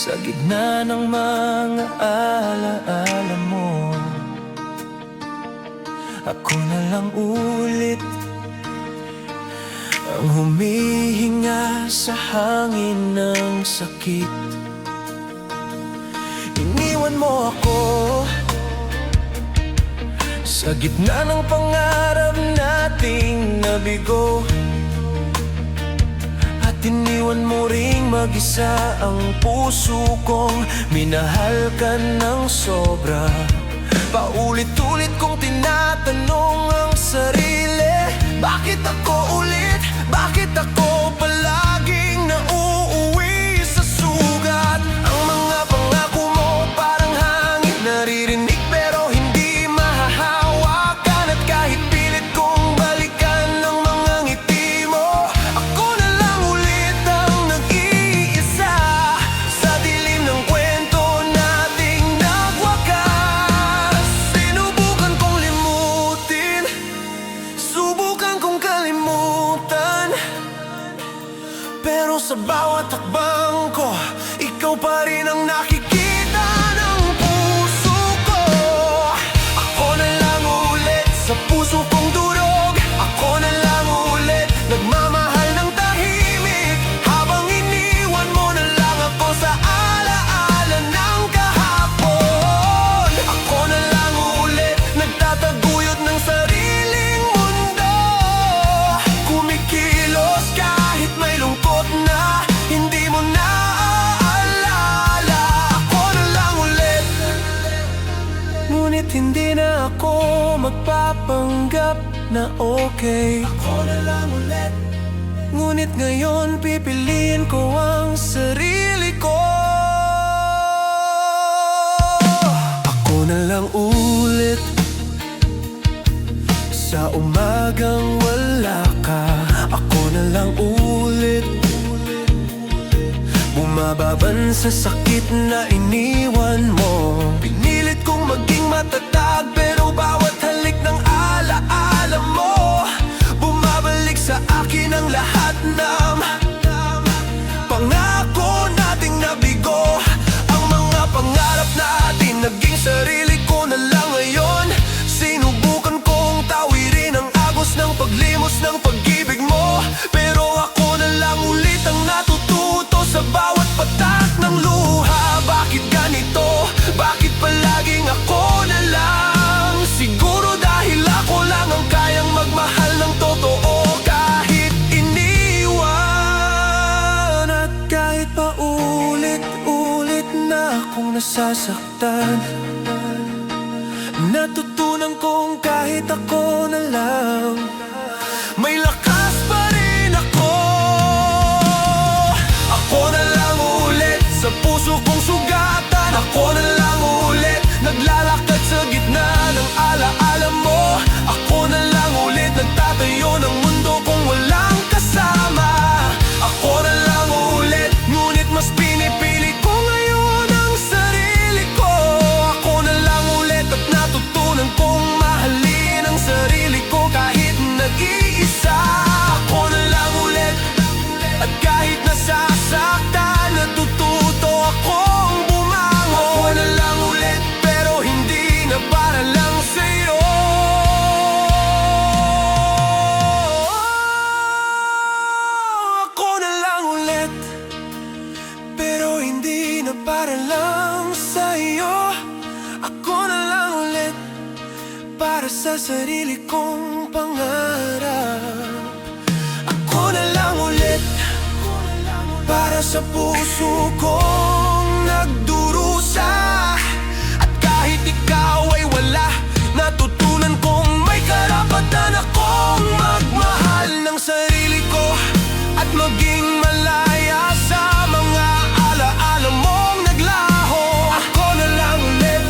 Sa gitna ng mga alaala mo, ako na lang ulit ang humihinga sa hangin ng sakit. Iniwan mo ako sa gitna ng pangarap nating nabigo, at iniwan mo ring mag-isa ang puso kong minahal ka ng sobra. Paulit-ulit kong tinatanong ang sarili, bakit ako ulit? Bakit ako palaging nauuwi sa sugat? Ang mga pangako mo parang hangin, naririnig pero hindi mahahawakan. At kahit pilit kong balikan ng mga ngiti mo, ako na lang ulit ang nag-iisa sa dilim ng kwento nating nagwakas. Sinubukan kong limutin, subukan kong kalimutan, pero sa bawat hakbang ko, ikaw pa rin ang nakikita ng puso ko. Ako na lang ulit sa puso kong durog, ako na lang ulit nagmamahal ng tahimik, habang iniwan mo na lang ako sa alaala ng kahapon. Ako na lang ulit nagtataguyod ng sariling mundo, kumikilos kahit may lungkot na hindi mo naaalala. Ako na lang ulit, ngunit hindi na ako magpapanggap na okay. Ako na lang ulit, ngunit ngayon pipiliin ko ang sarili ko. Ako na lang ulit sa umagang wala ka. Ako na lang ulit bumababan sa sakit na iniwan mo. Pinilit kong maging matatag, pero bawat halik ng alaala mo, bumabalik sa akin ang lahat ng pangako nating nabigo. Ang mga pangarap natin naging sarili ko na lang ngayon. Sinubukan kong tawirin ang agos ng paglimos ng pag-ibig mo, pero ako na lang ulit ang natututo sa bawat patak ng luha. Bakit ganito? Bakit palaging ako na lang? Siguro dahil ako lang ang kayang magmahal ng totoo, kahit iniwan. At kahit pa ulit-ulit na akong nasasaktan, natutunan kong kahit ako na lang, may lakas pa rin ako. Ako na lang ulit sa puso kong sugatan, ako na lang ulit naglalakad sa gitna ng alaala mo. Ako na lang ulit nagtatayo ng mundo kung walang kasama. Ako na lang ulit, ngunit mas pinipili ko ngayon ang sarili ko. Ako na lang ulit at natutunan kong mahalin ang sarili ko kahit nag-iisa. Ako na lang ulit, at kahit nasasaktan, natututo akong bumangon. Ako na lang ulit, pero hindi na para lang sa'yo. Ako na lang ulit, pero hindi na para lang sa'yo. Ako na lang ulit, para sa sarili kong pangarap. Ako na lang ulit, para sa puso kong nagdurusa. At kahit ikaw ay wala, natutunan kong may karapatan akong magmahal ng sarili ko at maging malaya sa mga alaala mong naglaho. Ako na lang ulit,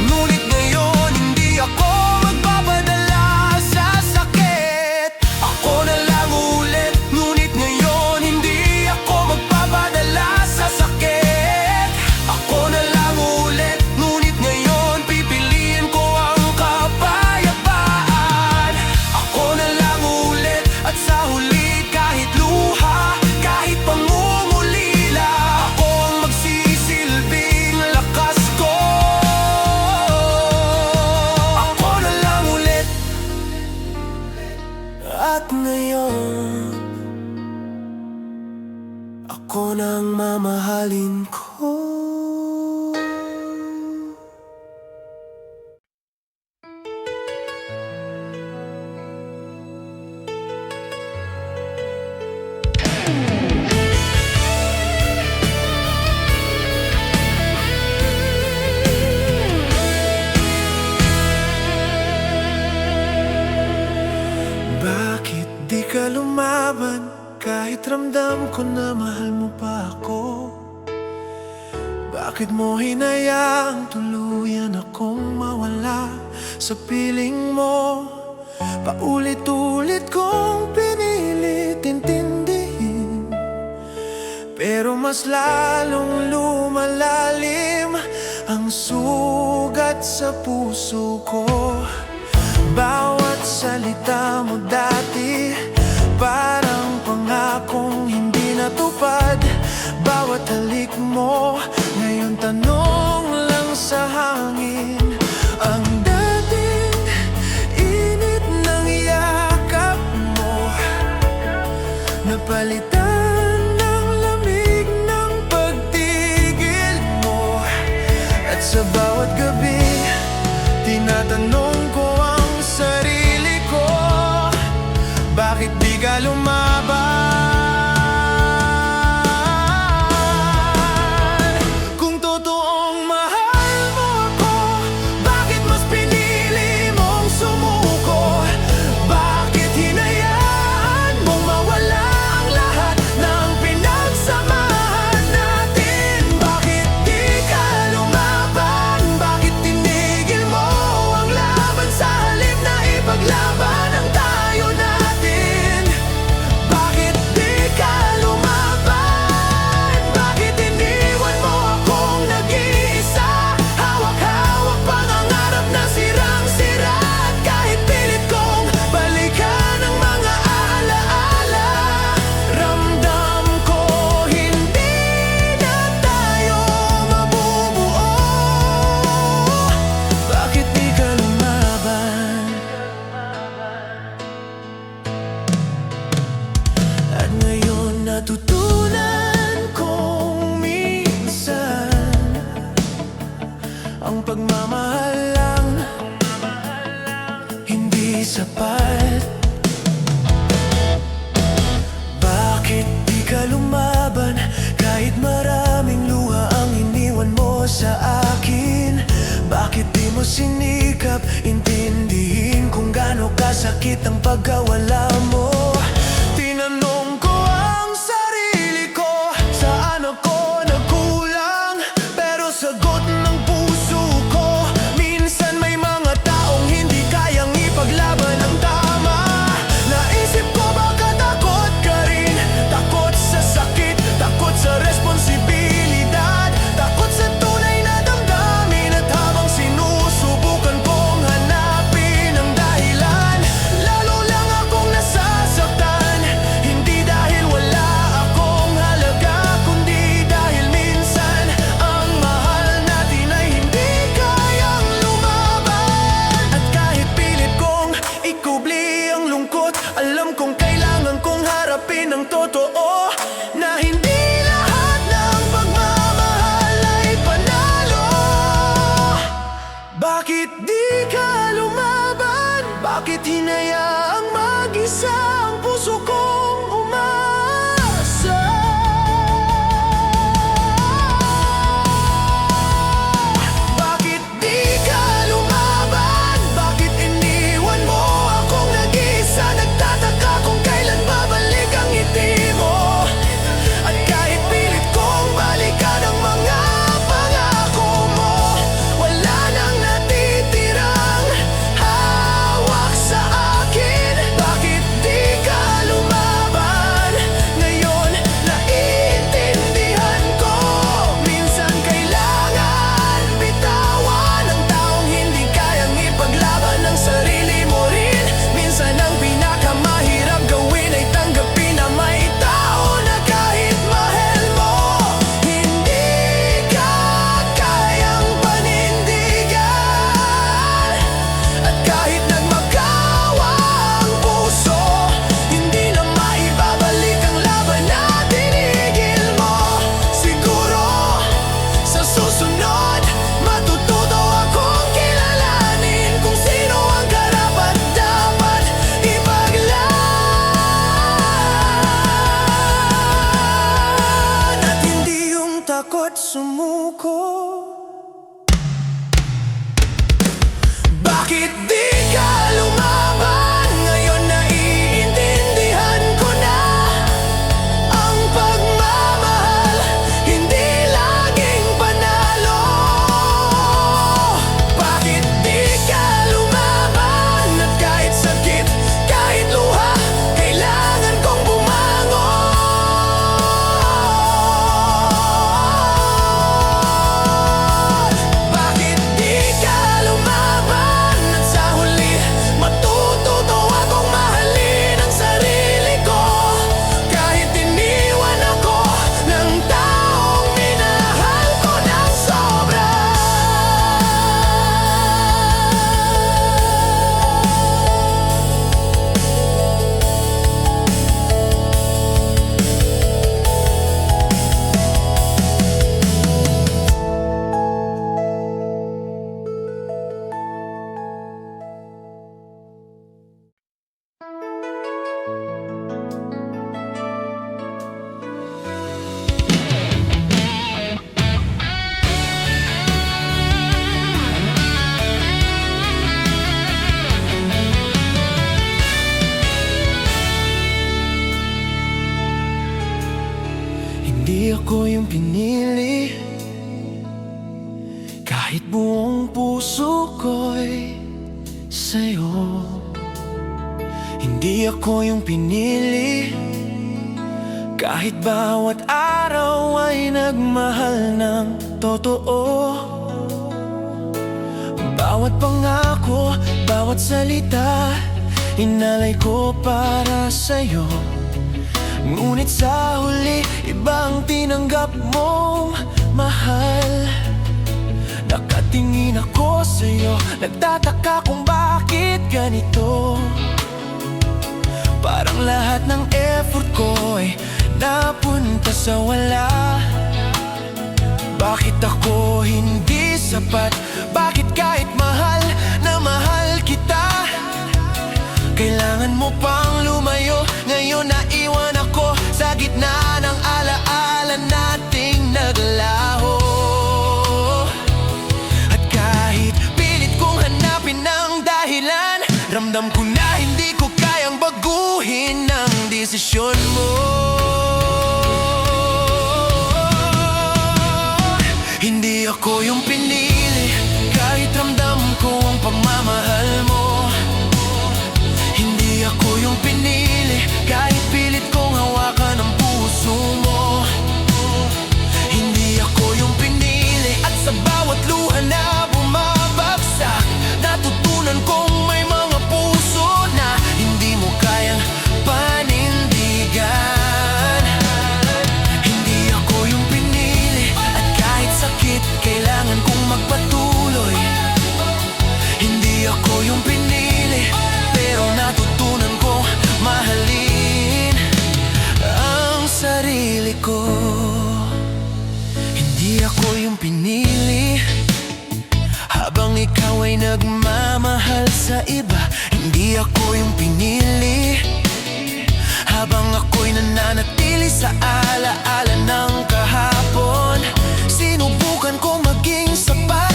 ngunit ngayon hindi ako magpapadala sa sakit. Ako na lang ulit, ngunit ngayon hindi ako magpapadala sa sakit. Ako na lang ulit, ngunit ngayon pipiliin ko ang kapayapaan. Ako na lang ulit, at sa huli kahit luha, kahit Ako nang mamahalin ko. Bakit di ka lumaban kahit ramdam ko na mahal mo pa ako? Bakit mo hinayaang tuluyan akong mawala sa piling mo? Paulit-ulit kong pinilit intindihin, pero mas lalong lumalalim ang sugat sa puso ko. Bawat salita mo dati parang pangakong hindi natupad. Bawat halik mo ngayon tanong lang sa hangin. Ang dating init ng yakap mo napalitan ng lamig ng pagtigil mo. At sa bawat gabi tinatanong ko ang sarili ko, bakit di ka lumaban? Kung totoong mahal mo ako, bakit mas pinili mong sumuko? Bakit hinayaan mong mawala ang lahat ng pinagsamahan natin? Bakit di ka lumaban? Bakit tinigil mo ang laban sa halip na ipaglaban ang tayo natin? Bakit di ka lumaban? Bakit iniwan mo akong nag-iisa? Hawak-hawak pangangarap na sirang-sira. At kahit pilit kong balikan ang mga alaala, ramdam ko hindi na tayo mabubuo. Bakit di ka lumaban? At ngayon natutunan kong minsan ang pagmamahal lang hindi sapat. Bakit di ka lumaban kahit maraming luha ang iniwan mo sa akin? Bakit di mo sinikap intindihin kung gaano kasakit ang pagkawala mo? Tinanong ko ang sarili ko, saan ako nagkulang? Pero sagot ng puso ko, minsan may mga taong hindi kayang ipaglaban ang tama. Naisip ko baka takot ka rin, takot sa sakit, takot sa responsibilidad, takot sa tunay na damdamin. At habang sinusubukan kong hanapin ang dahilan, lalo lang akong nasanay Hindi ako yung pinili, kahit buong puso ko'y sa'yo. Hindi ako yung pinili, kahit bawat araw ay nagmahal ng totoo. Bawat pangako, bawat salita, inalay ko para sa'yo. Ngunit sa huli, iba ang tinanggap mong mahal. Nakatingin ako sa'yo, nagtataka kung bakit ganito. Parang lahat ng effort ko ay napunta sa wala. Bakit ako hindi sapat? Bakit kahit mahal na mahal kita, kailangan mo pang lumayo? Ngayon naiwan ako sa gitna ng alaala nating naglaho. At kahit pilit kong hanapin ang dahilan, ramdam ko na hindi ko kayang baguhin ang desisyon mo. Hindi ako yung pinili, kahit ramdam ko ang pagmamahal mo. Hindi ako yung pinili, kahit pilit kong hawakan ang puso mo. Hindi ako yung pinili, at sa bawat luha na bumabagsak, natutunan kong may mga puso na hindi mo kayang panindigan. Hindi ako yung pinili, at kahit sakit, kailangan kong magpatuloy. Hindi ako yung pinili, pero natutunan ko mahalin ang sarili ko. Hindi ako yung pinili, habang ikaw ay nagmamahal sa iba. Hindi ako yung pinili, habang ako'y nananatili sa alaala ng kahapon. Sinubukan kong maging sapat,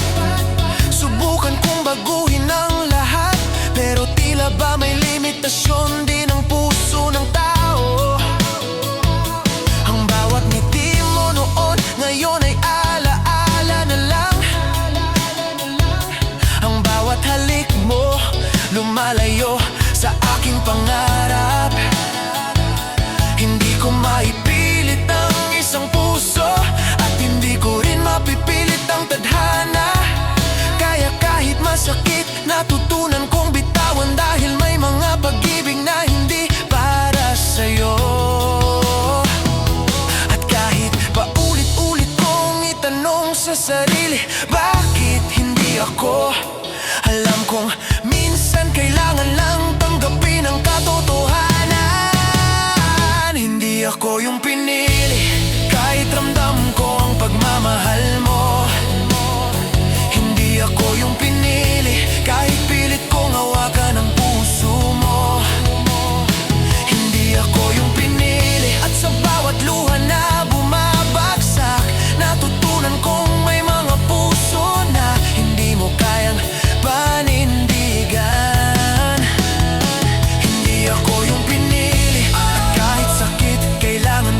subukan kong baguhin ang lahat, pero tila ba may limitasyon din ang puso ng tao. Ang bawat ngiti mo noon, ngayon ay alaala na lang. Ang bawat halik mo, lumalayo sa aking pangarap. Hindi ko maipilit ang isang puso, at hindi ko rin mapipilit ang tadhana. Kaya kahit masakit, natutunan kong bitawan, dahil may mga pag-ibig na hindi para sa'yo. At kahit paulit-ulit kong itanong sa sarili, bakit hindi ako? Alam kong minsan kailangan lang tanggapin ang katotohanan. Hindi ako yung pinili, kahit ramdam ko ang pagmamahal mo. Hindi ako yung pinili, kahit pilit kong hawakan ang puso mo. Hindi ako yung pinili, at sa bawat luha na bumabagsak, natutunan kong may mga puso na hindi mo kayang panindigan. Hindi ako yung pinili, at kahit sakit, kailangan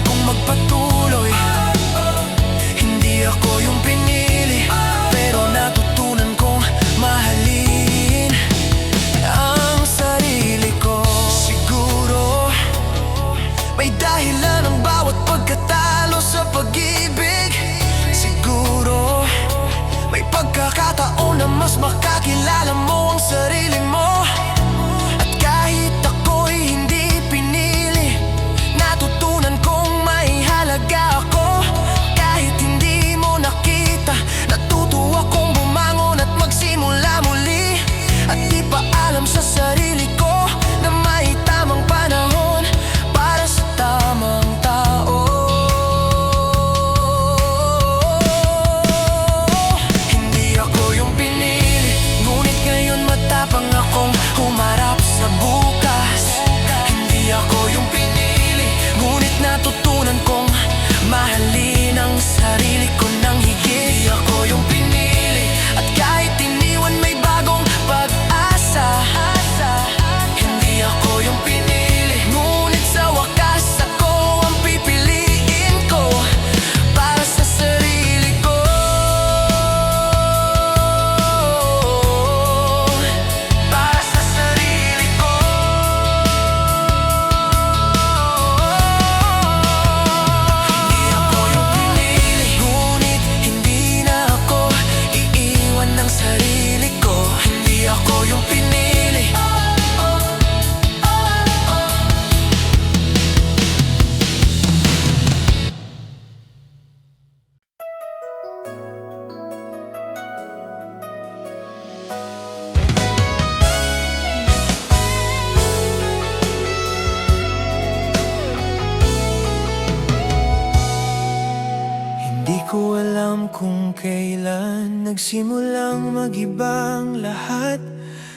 kung kailan nagsimulang mag-ibang lahat.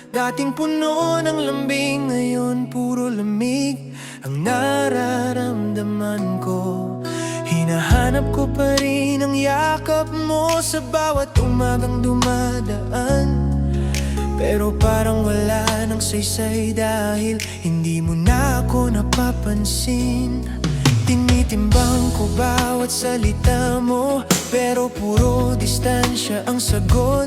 Dating puno ng lambing, ngayon puro lamig ang nararamdaman ko. Hinahanap ko pa rin ang yakap mo sa bawat umagang dumadaan. Pero parang wala nang saysay dahil hindi mo na ako napapansin. Tinitimbang ko bawat salita mo, pero puro distansya ang sagot.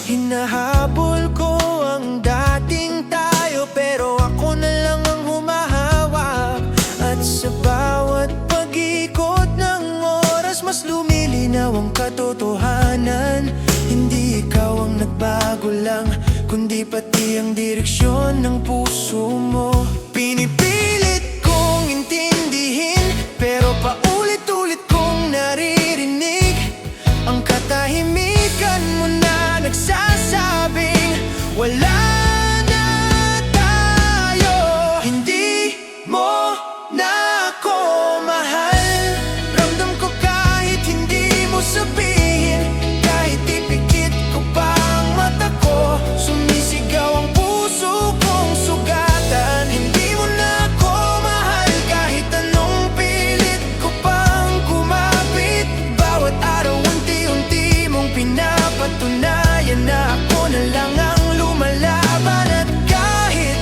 Hinahabol ko ang dating tayo, pero ako na lang ang humahawak. At sa bawat pag-ikot ng oras, mas lumilinaw ang katotohanan. Hindi ikaw ang nagbago lang, kundi pati ang direksyon ng puso mo. Pinipilit kong intindihin, pero paulit-ulit kong naririnig ang katahimikan mo na nagsasabing wala na tayo. Hindi mo na ako mahal. Ramdam ko kahit hindi mo sabihin, kahit ipikit ko pa ang mata ko, sumisigaw ang puso kong sugatan. Hindi mo na ako mahal kahit anong pilit ko pang kumapit. Bawat araw unti-unti mong pinapatunayan na ako na lang ang lumalaban. At kahit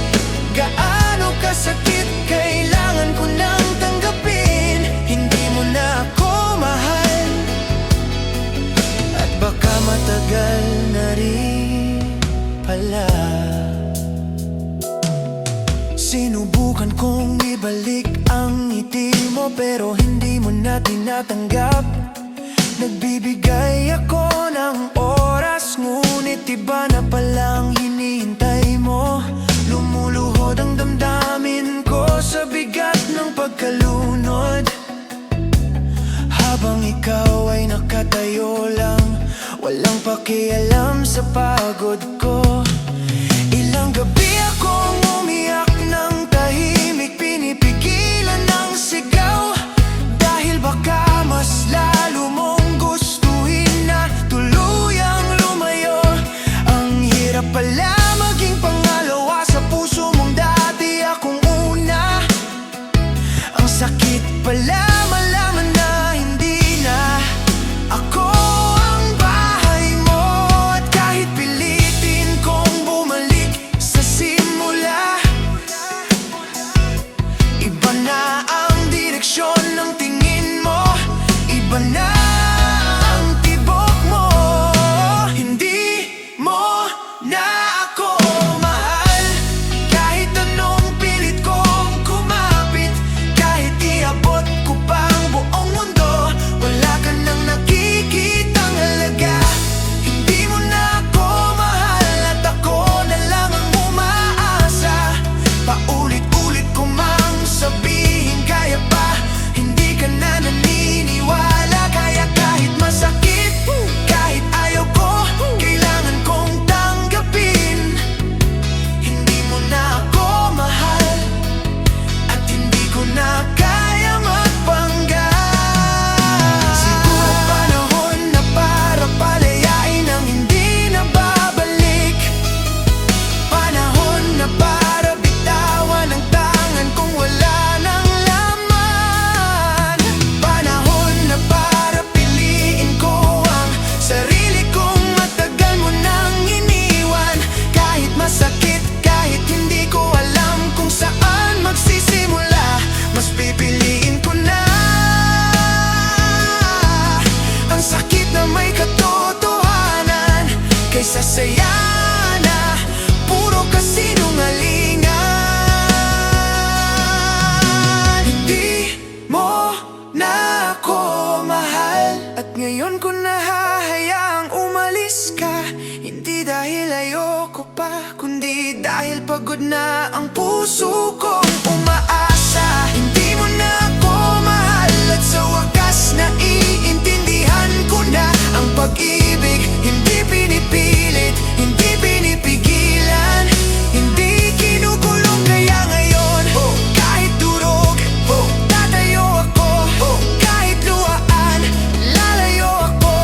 gaano kasakit, kailangan ko nang tanggapin, hindi mo na ako mahal. At baka matagal na rin pala. Sinubukan kong ibalik ang ngiti mo, pero hindi mo na tinatanggap. Nagbibigay ako ng oras, ngunit iba na palang hinihintay mo. Lumuluhod ang damdamin ko sa bigat ng pagkalunod, habang ikaw ay nakatayo lang, walang pakialam sa pagod ko. Ilang gabi akong umiyak ng tahimik, pinipigilan ng sigaw, dahil baka mas lalo mong gustuhin na tuluyang lumayo. Ang hirap pala maging pangalawa sa puso mong dati akong una. Ang sakit pala malaman na hindi na ako ang bahay mo. At kahit pilitin kong bumalik sa simula, iba na ang direksyon ng tingin mo, iba na ang tibok mo. Hindi mo na ako mahal kahit anong pilit kong kumapit. Kahit iabot ko pa ang buong mundo, wala ka nang nakikitang halaga. Hindi mo na ako mahal at ako na lang ang umaasa. Paulit-ulit ko mang sabihin, kaya pa, hindi ka na naniniwala. Kaya kahit masakit, kahit ayaw ko, kailangan kong tanggapin, hindi mo na ako mahal, at hindi ko na kaya magpanggap. Siguro panahon na para palayain ang hindi na babalik. Panahon na para bitawan ang tangan kung wala nang laman. Panahon na para piliin ko ang sarili kong matagal mo nang iniwan. Kahit masakit, kahit hindi ko alam kung saan magsisimula, mas pipiliin ko na ang sakit na may katotohanan, kaysa saya na puro kasinungalingan. Hindi mo na ako mahal, at ngayon ko nahahayaang umalis ka. Hindi dahil ayoko pa, kundi dahil pagod na ang puso kong umaasa. Hindi mo na ako mahal, at sa wakas naiintindihan ko na ang pag-ibig hindi pinipilit, hindi pinipigilan, hindi kinukulong. Kaya ngayon, kahit durog, tatayo ako. Kahit luhaan, lalayo ako.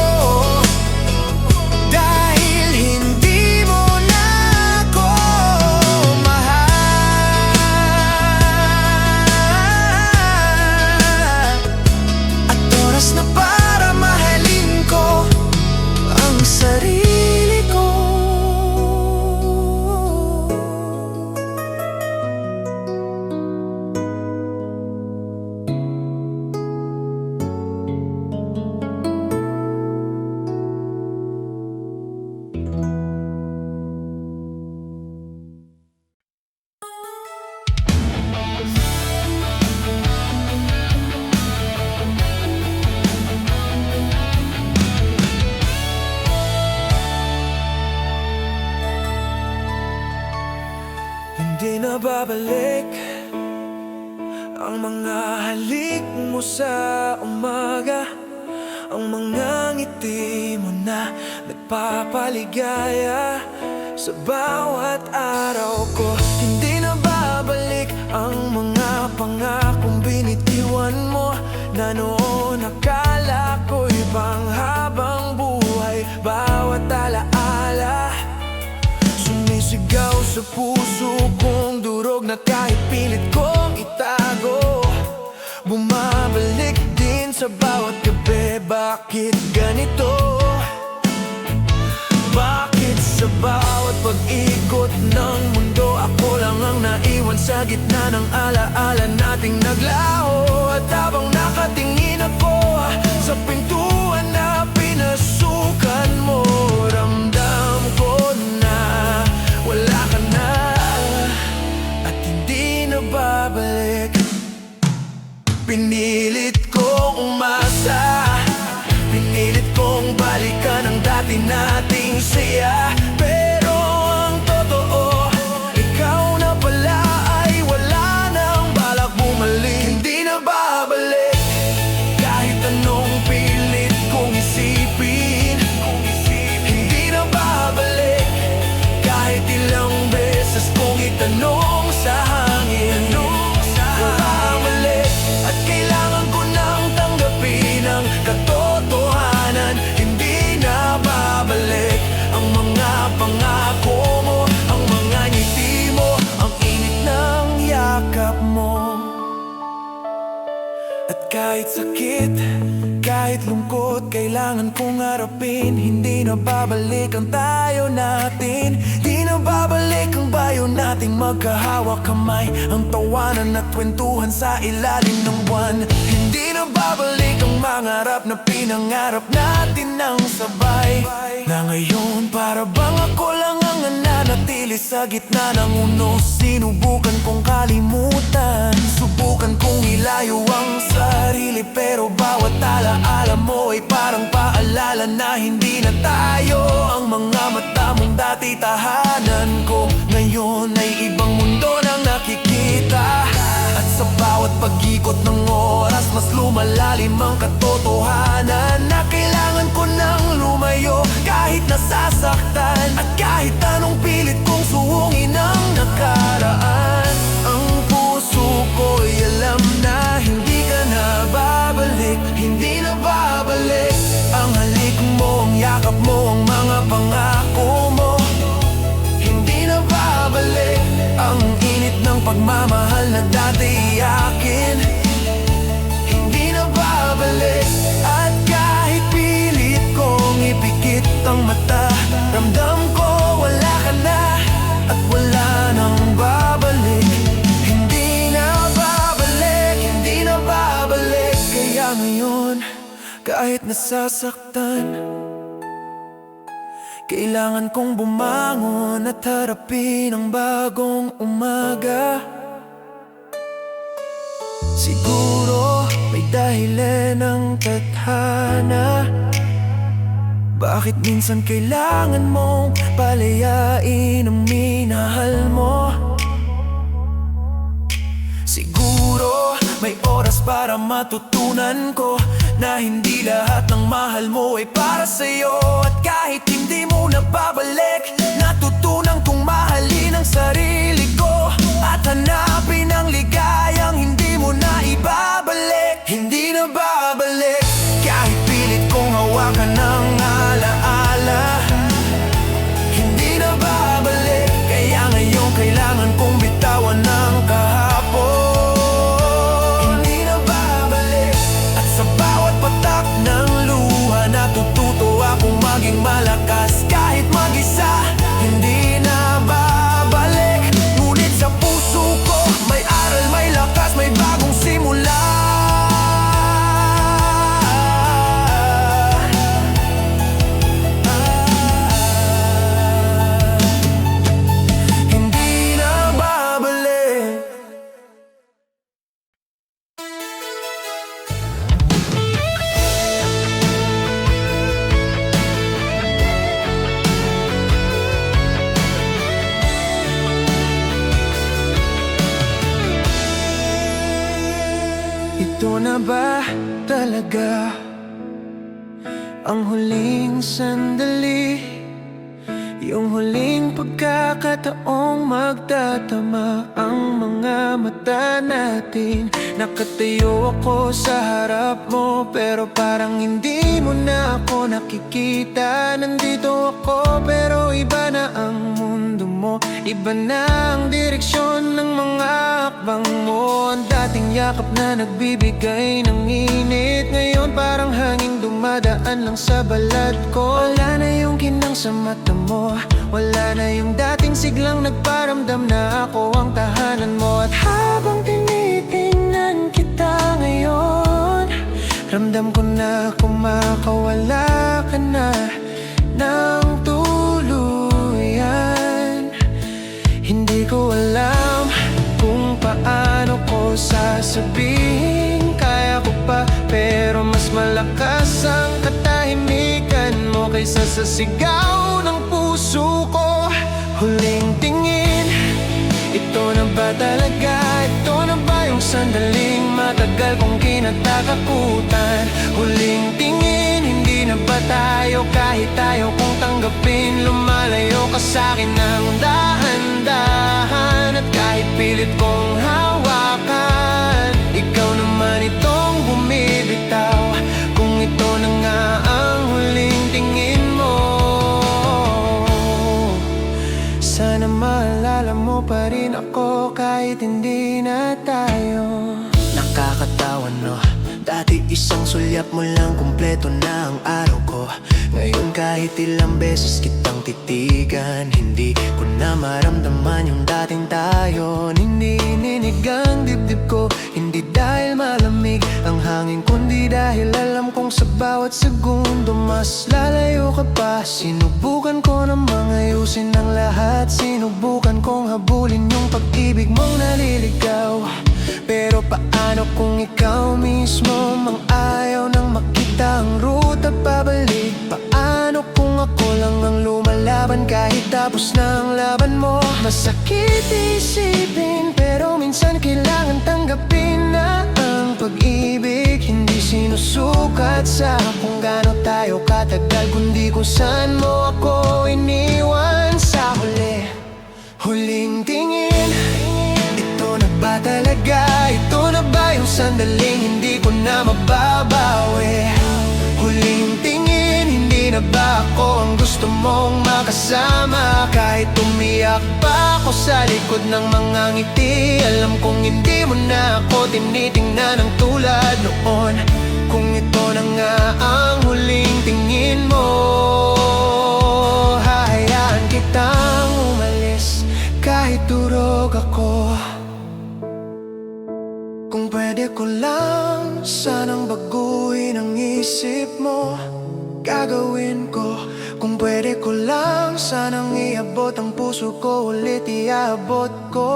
babalik ang mga halik mo sa umaga, ang mga ngiti mo na nagpapaligaya sa bawat araw ko. Hindi na babalik ang mga pangakong binitiwan mo, na noon akala ko'y panghabang buhay. Bawat alaala sumisigaw sa puso kong durog na kahit pilit kong itago, bumabalik din sa bawat gabi. Bakit ganito? Bakit sa bawat pag-ikot ng mundo ako lang ang naiwan sa gitna ng alaala nating naglaho? At habang nakatingin ako sa pintuan na pinasukan mo, ramdam ko na wala ka na at hindi na babalik. Pinilit kong umasa, pinilit kong balikan ang dati nating saya, pero ang totoo, ikaw na pala ay wala nang balak bumalik. Hindi na babalik kahit anong pilit kong isipin. Hindi na babalik kahit ilang beses kong itanong sa hangin. Bumabalik at kailangan ko nang tanggapin ang katotohanan. Hindi na babalik ang mga pangako mo, ang mga ngiti mo, ang init ng yakap mo. At kahit sakit, kahit lungkot, kailangan kong harapin. Hindi na babalik ang tayo natin. Di na babalik ang bayo nating magkahawak kamay, ang tawanan at kwentuhan sa ilalim ng buwan. Hindi na babalik ang mangarap na pinangarap natin ng sabay, na ngayon para bang ako lang ang nananatili sa gitna ng unos. Sinubukan kong kalimutan, subukan kong ilayo ang sarili, pero bawat alaala mo ay parang paalala na hindi na tayo. Ang mga mata mong dati tahanan ko, ngayon ay ibang mundo nang nakikita. At sa bawat pag-ikot ng oras, mas lumalalim ang katotohanan na kailangan ko nang lumayo kahit nasasaktan. At kahit anong pilit kong suungin ang nakaraan, ang puso ko'y alam na hindi ka na babalik. Hindi na babalik ang halik mo, ang yakap mo, ang mga pangako mo. Hindi na babalik ang init ng pagmamahal na dati akin. Hindi na babalik at kahit pilit kong ipikit ang mata, ramdam ko wala ka na at wala nang babalik. Hindi na babalik, hindi na babalik. Kaya ngayon, kahit nasasaktan, kailangan kong bumangon at harapin ang bagong umaga. Siguro may dahilan ng tadhana, bakit minsan kailangan mong palayain ang minahal mo. Siguro may oras para matutunan ko na hindi lahat ng mahal mo ay para sa'yo. At kahit hindi mo na babalik, natutunan kong mahalin ang sarili ko at hanapin ang ligayang hindi mo na ibabalik. Hindi na babalik kahit pilit kong hawakan ng alaala. Hindi na babalik, kaya ngayon kailangan kong bitawan ng kahapon. Hindi na babalik at sa bawat patak ng luha natututo akong maging malakas kahit mag-isa. Hindi na babalik, ngunit sa puso ko may aral, may lakas, may bagong simula. Ito na ba talaga ang huling sandali? Yung huling pagkakataong magtatama ang mga mata natin. Nakatayo ako sa harap mo, pero parang hindi mo na ako nakikita. Nandito ako pero iba na ang mundo mo, iba na ang direksyon ng mga hakbang mo. Ang dating yakap na nagbibigay ng init, ngayon parang hangin dumadaan lang sa balat ko. Wala na yung kinang sa mata mo, wala na yung dating siglang nagparamdam na ako ang tahanan mo. At habang tinitingnan kita ngayon, ramdam ko na kumakawala ka na ng tuluyan. Hindi ko alam kung paano ko sasabihin, kaya ko pa, pero mas malakas ang katahimikan mo kaysa sa sigaw ng puso ko. Huling tingin, ito na ba talaga? Ito na ba yung sandaling matagal kong kinatatakutan? Huling tingin, hindi na ba tayo kahit tayo kung tanggapin? Lumalayo ka sa'kin ng dahan-dahan, at kahit pilit kong hawakan, ikaw naman itong bumibitaw. Kung ito na nga ang huling tingin mo, sana maalala mo pa rin ako kahit hindi na tayo. Nakakatawa no, dati isang sulyap mo lang kumpleto na ang araw ko. Ngayon kahit ilang beses kitang titigan, hindi ko na maramdaman yung dating tayo. Hindi ninig ang dibdib ko, hindi dahil malamig ang hangin, kundi dahil alam kong sa bawat segundo mas lalayo ka pa. Sinubukan ko namang ayusin ang lahat, sinubukan kong habulin yung pag-ibig mong naliligaw. Pero paano kung ikaw mismo mang ayaw nang makita ang ruta pabalik? Paano kung ako lang ang lumalaban kahit tapos na ang laban mo? Masakit isipin, pero minsan kailangan tanggapin na ang pag-ibig hindi sinusukat sa kung gaano tayo katagal, kundi kung saan mo ako iniwan sa huli. Huling tingin, ito na ba talaga? Ito na ba yung sandaling hindi ko na mababawi? Huling tingin, hindi na ba ako ang gusto mong makasama? Kahit umiyak pa ako sa likod ng mga ngiti, alam kong hindi mo na ako tinitingnan ng tulad noon. Kung ito na nga ang huling tingin mo, hahayaan kitang umalis kahit durog ako. Kung pwede ko lang sanang baguhin ang isip mo, gagawin ko. Kung pwede ko lang sanang iabot ang puso ko, ulit iabot ko.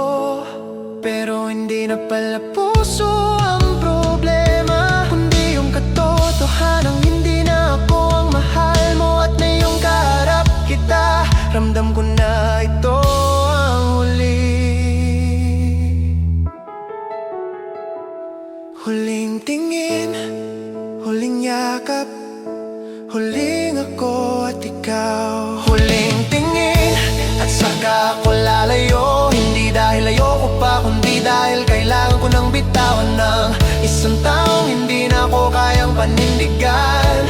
Pero hindi na pala puso ang problema, kundi yung katotohanang hindi na ako ang mahal mo. At ngayong kaharap kita, ramdam ko na ito ang huli. Huling tingin, huling yakap, huling ako at ikaw. Huling tingin, at saka ako lalayo. Hindi dahil ayoko pa, kundi dahil kailangan ko nang bitawan ng isang taong hindi na ako kayang panindigan.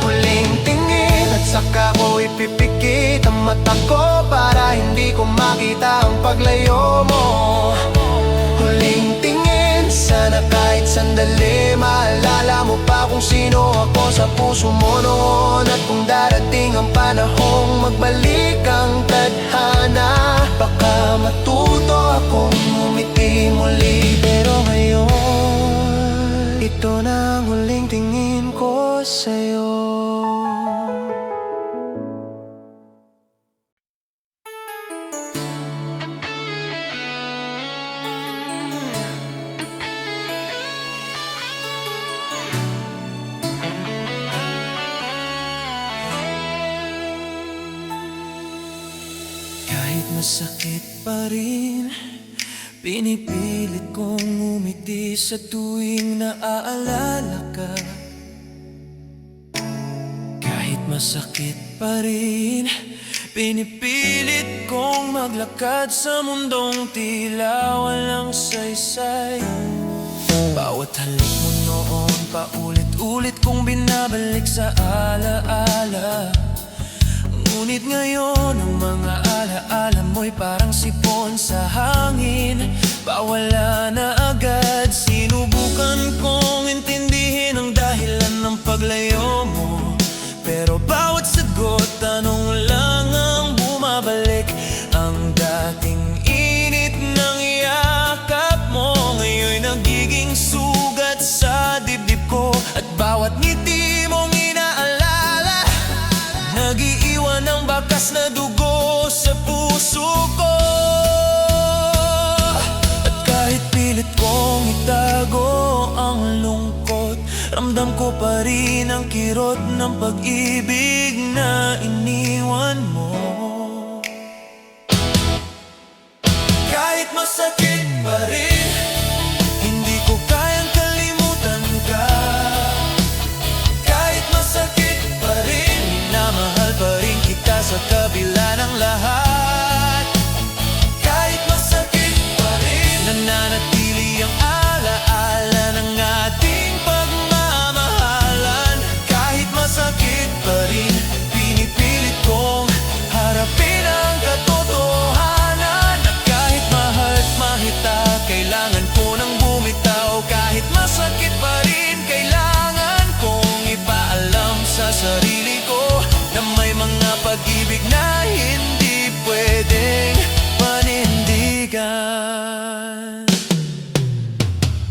Huling tingin, at saka ko ipipikit ang mata ko para hindi ko makita ang paglayo mo. Huling tingin, sana kahit sandali maalala mo pa kung sino ako sa puso mo noon. At kung darating ang panahong magbalik ang tadhana, baka matuto akong umiti muli. Pero ngayon, ito na ang huling tingin ko sa'yo. Kahit masakit pa rin, Pinipilit kong umiti sa tuwing naaalala ka. Kahit masakit pa rin, pinipilit kong maglakad sa mundong tila walang saysay. Bawat halik mo noon, paulit-ulit kong binabalik sa alaala. Ngunit ngayon, ang mga alaala mo'y parang sipon sa hangin, pawala na agad. Sinubukan kong intindihin ang dahilan ng paglayo mo, pero bawat sagot, tanong lang ang bumabalik. Ang dating init ng yakap mo, ngayon'y nagiging sugat sa dibdib ko. At bawat ngiti mong inaalala, nag-iiwan ng bakas na dugo sa puso ko. At kahit pilit kong itago ang lungkot, ramdam ko pa rin ang kirot ng pag-ibig na iniwan mo. Kahit masakit pa rin, hindi ko kayang kalimutan ka. Kahit masakit pa rin, minamahal pa rin kita sa kabila ng lahat. Kahit masakit pa rin, nananatili ang alaala ng ating pagmamahalan. Kahit masakit pa rin, pinipilit kong harapin ang katotohanan. At kahit mahal at mahita, kailangan ko nang bumitaw. Kahit masakit pa rin, kailangan kong ipaalam sa sarili ko na may mga pag-ibig na hindi pwedeng panindigan.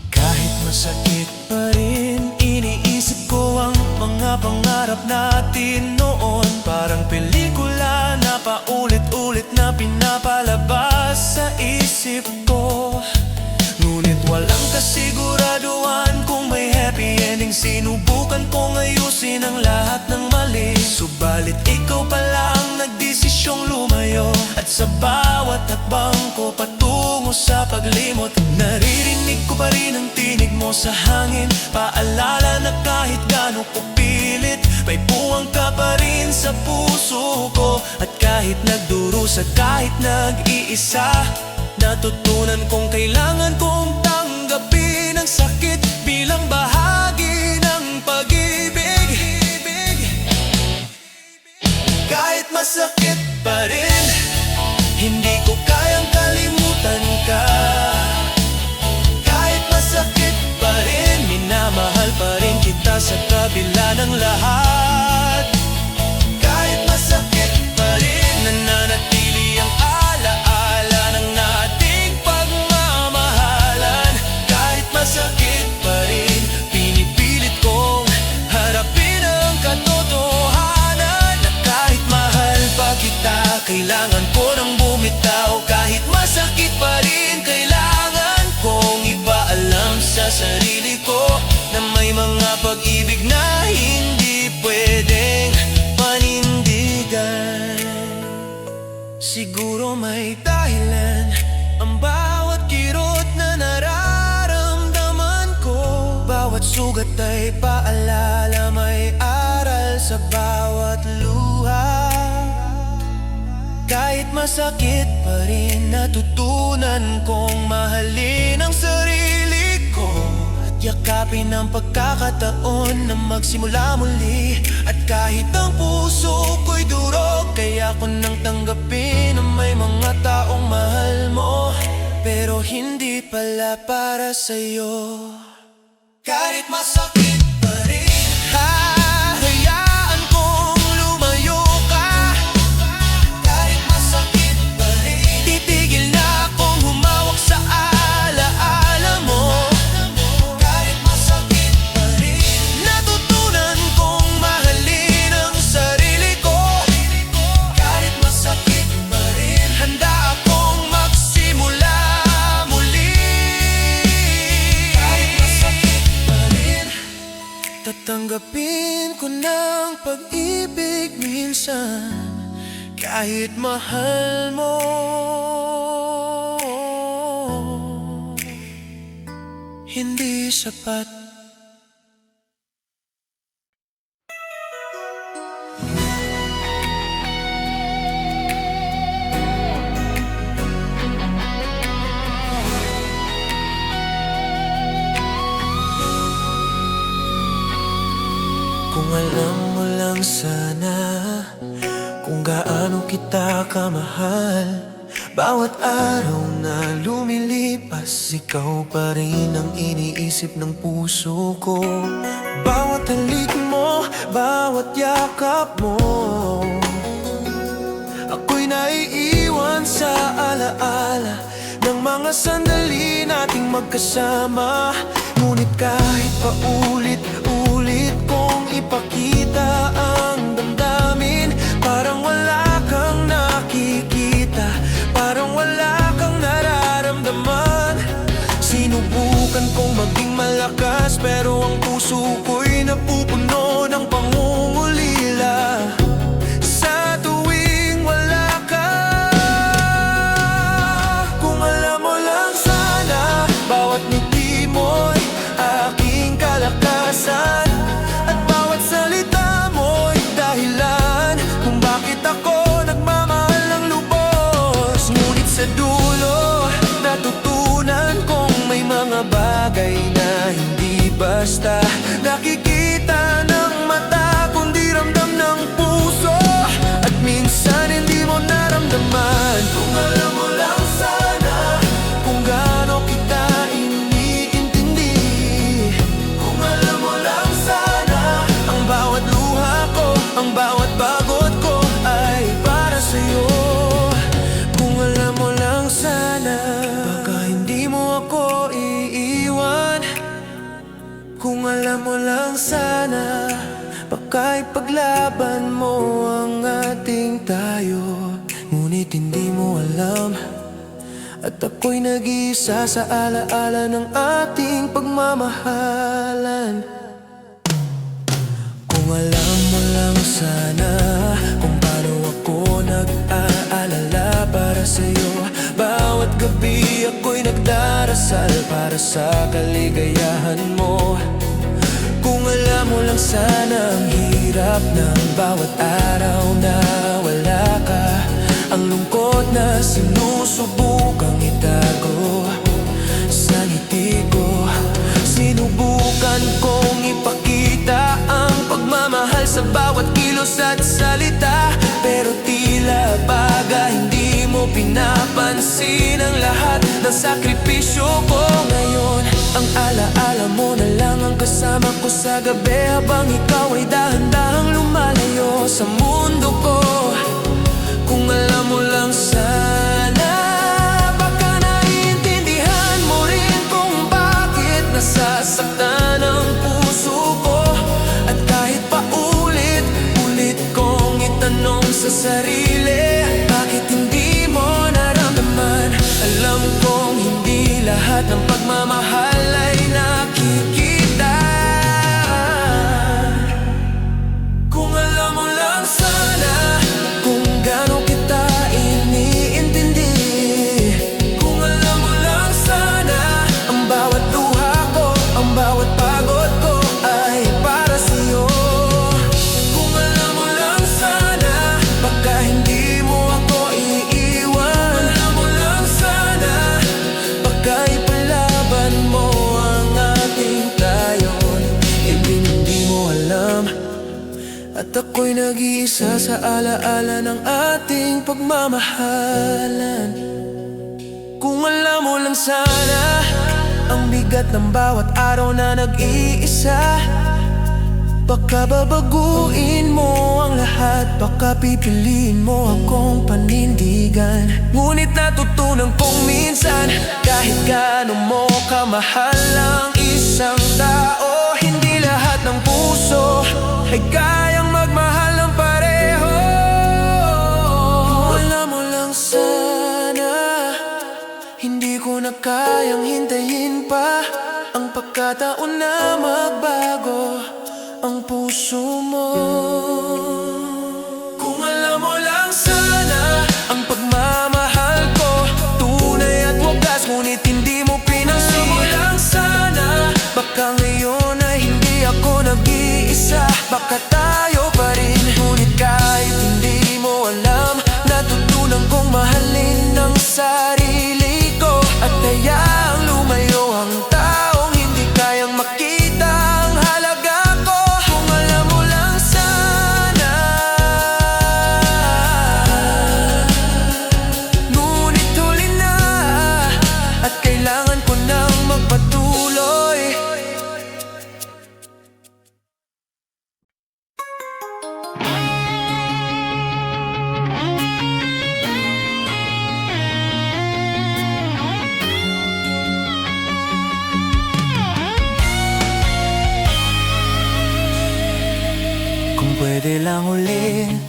Kahit masakit pa rin, iniisip ko ang mga pangarap natin noon. Parang pelikula na paulit-ulit na pinapalabas sa isip ko. Ngunit walang kasiguraduhan kung may happy ending. Sinubukan kong ayusin ang lahat ng mali, subalit ikaw pala ang nagdesisyong lumayo. At sa bawat hakbang ko patungo sa paglimot, naririnig ko pa rin ang tinig mo sa hangin. Paalala na kahit gaano ko pilit, may buwang ka pa rin sa puso ko. At kahit nagdurusa, kahit nag-iisa, natutunan kong kailangan kong tanggapin ang sakit bilang bahagi ng pag-ibig. Kahit masakit pa rin, hindi ko kayang kalimutan ka. Kahit masakit pa rin, minamahal pa rin kita sa kabila ng lahat. Kahit masakit pa rin, nananatili ang alaala ng ating pagmamahalan. Kahit masakit pa rin, pinipilit kong harapin ang katotohanan. Na kahit mahal pa kita, kailangan ko nang bumitaw. Kahit masakit pa rin, kailangan kong ipaalam sa sarili ko na may mga pag-ibig na hindi pwedeng panindigan. Siguro may dahilan ang bawat kirot na nararamdaman ko. Bawat sugat ay paalala, may aral sa bawat luha. Kahit masakit pa rin, natutunan kong mahalin ang sarili ko. At yakapin ang pagkakataon na magsimula muli. At kahit ang puso ko'y durog, kaya ko nang tanggapin na may mga taong mahal mo, pero hindi pala para sa'yo. Kahit masakit pa rin, hayaan kong lumayo ka. Kahit masakit pa rin, titigil na akong humawak sa alaala mo. Kahit masakit pa rin, natutunan kong mahalin ang sarili ko. Kahit masakit pa rin, handa akong magsimula muli. Kahit masakit pa rin, tatanggapin ko ng pag-ibig minsan. Kahit mahal mo. hindi sapat. Kung alam mo lang sana kung gaano kita kamahal, bawat araw na lumilipas, ikaw pa rin ang iniisip ng puso ko. Bawat halik mo, bawat yakap mo, ako'y naiiwan sa alaala ng mga sandali nating magkasama. Ngunit kahit paulit-ulit kong ipakita ang damdamin, parang wala kang nakikita, parang wala kang nararamdaman. Sinubukan kong maging malakas, pero ang puso ko'y napupuno ng pangungulila sa tuwing wala ka. Kung alam mo lang sana, bawat ngiti mo'y aking kalakasan, at bawat salita mo'y dahilan kung bakit ako nagmamahal ng lubos. Ngunit sa dulo, natutunan kong may mga bagay na hindi basta nakikita ng mata, kundi ramdam ng puso, at minsan hindi mo naramdaman. Kung alam mo lang sana kung gaano kita iniintindi, kung alam mo lang sana ang bawat luha ko, ang bawat bagot ko ay para sa'yo. Kung alam mo lang sana, baka hindi mo ako iiwan. Kung alam mo lang sana, baka ipaglaban mo ang ating tayo. Ngunit hindi mo alam, at ako'y nag-iisa sa alaala ng ating pagmamahalan. Kung alam mo lang sana kung paano ako nag-aalala para sa'yo. Bawat gabi ako'y nagdarasal para sa kaligayahan mo. Kung alam mo lang sana ang hirap ng bawat araw na wala ka, ang lungkot na sinusubukang itago sa ngiti ko. Sinubukan kong ipakita ang pagmamahal sa bawat kilos at salita, pero tila baga hindi mo pinapansin ang lahat ng sakripisyo ko. Ngayon, ang alaala mo na lang ang kasama ko sa gabi, habang ikaw ay dahan-dahang lumalayo sa mundo ko. Kung alam mo lang sana, baka naiintindihan mo rin kung bakit nasasaktan ang puso ko. At kahit paulit-ulit kong itanong sa sarili, bakit hindi mo naramdaman? Alam kong hindi lahat ng pagmamahal ay nakikita. Kung alam mo lang sana kung gaano kita iniintindi, kung alam mo lang sana ang bawat luha ko, ang bawat pagod ko ay para sa'yo. Kung alam mo lang sana, baka hindi mo ako iiwan. Alam mo lang sana, baka ipalaban mo ang ating tayon. Hindi mo alam, at ako'y nag-iisa sa alaala ng ating pagmamahalan. Kung alam mo lang sana ang bigat ng bawat araw na nag-iisa, baka babaguin mo ang lahat, baka pipiliin mo akong panindigan. Ngunit natutunan kong minsan, kahit gaano mo kamahal ang isang tao, hindi lahat ng puso ay kayang magmahal ng pareho. Kung alam mo lang sana, hindi ko na kayang hintayin pa ang pagkataon na magbago ang puso mo. Kung alam mo lang sana ang pagmamahal ko tunay at wagas, ngunit hindi mo pinansin. Alam mo lang sana Baka ngayon ay hindi ako nag-iisa, baka tayo pa rin. Ngunit kahit hindi mo alam, natutunan kong mahalin ang sarili ko. At hayaang lumayo ang taong hindi kayang makita ang halaga ko. Kung alam mo lang sana, ngunit huli na, at kailangan ko nang magpatuloy. Kung pwede lang ulit,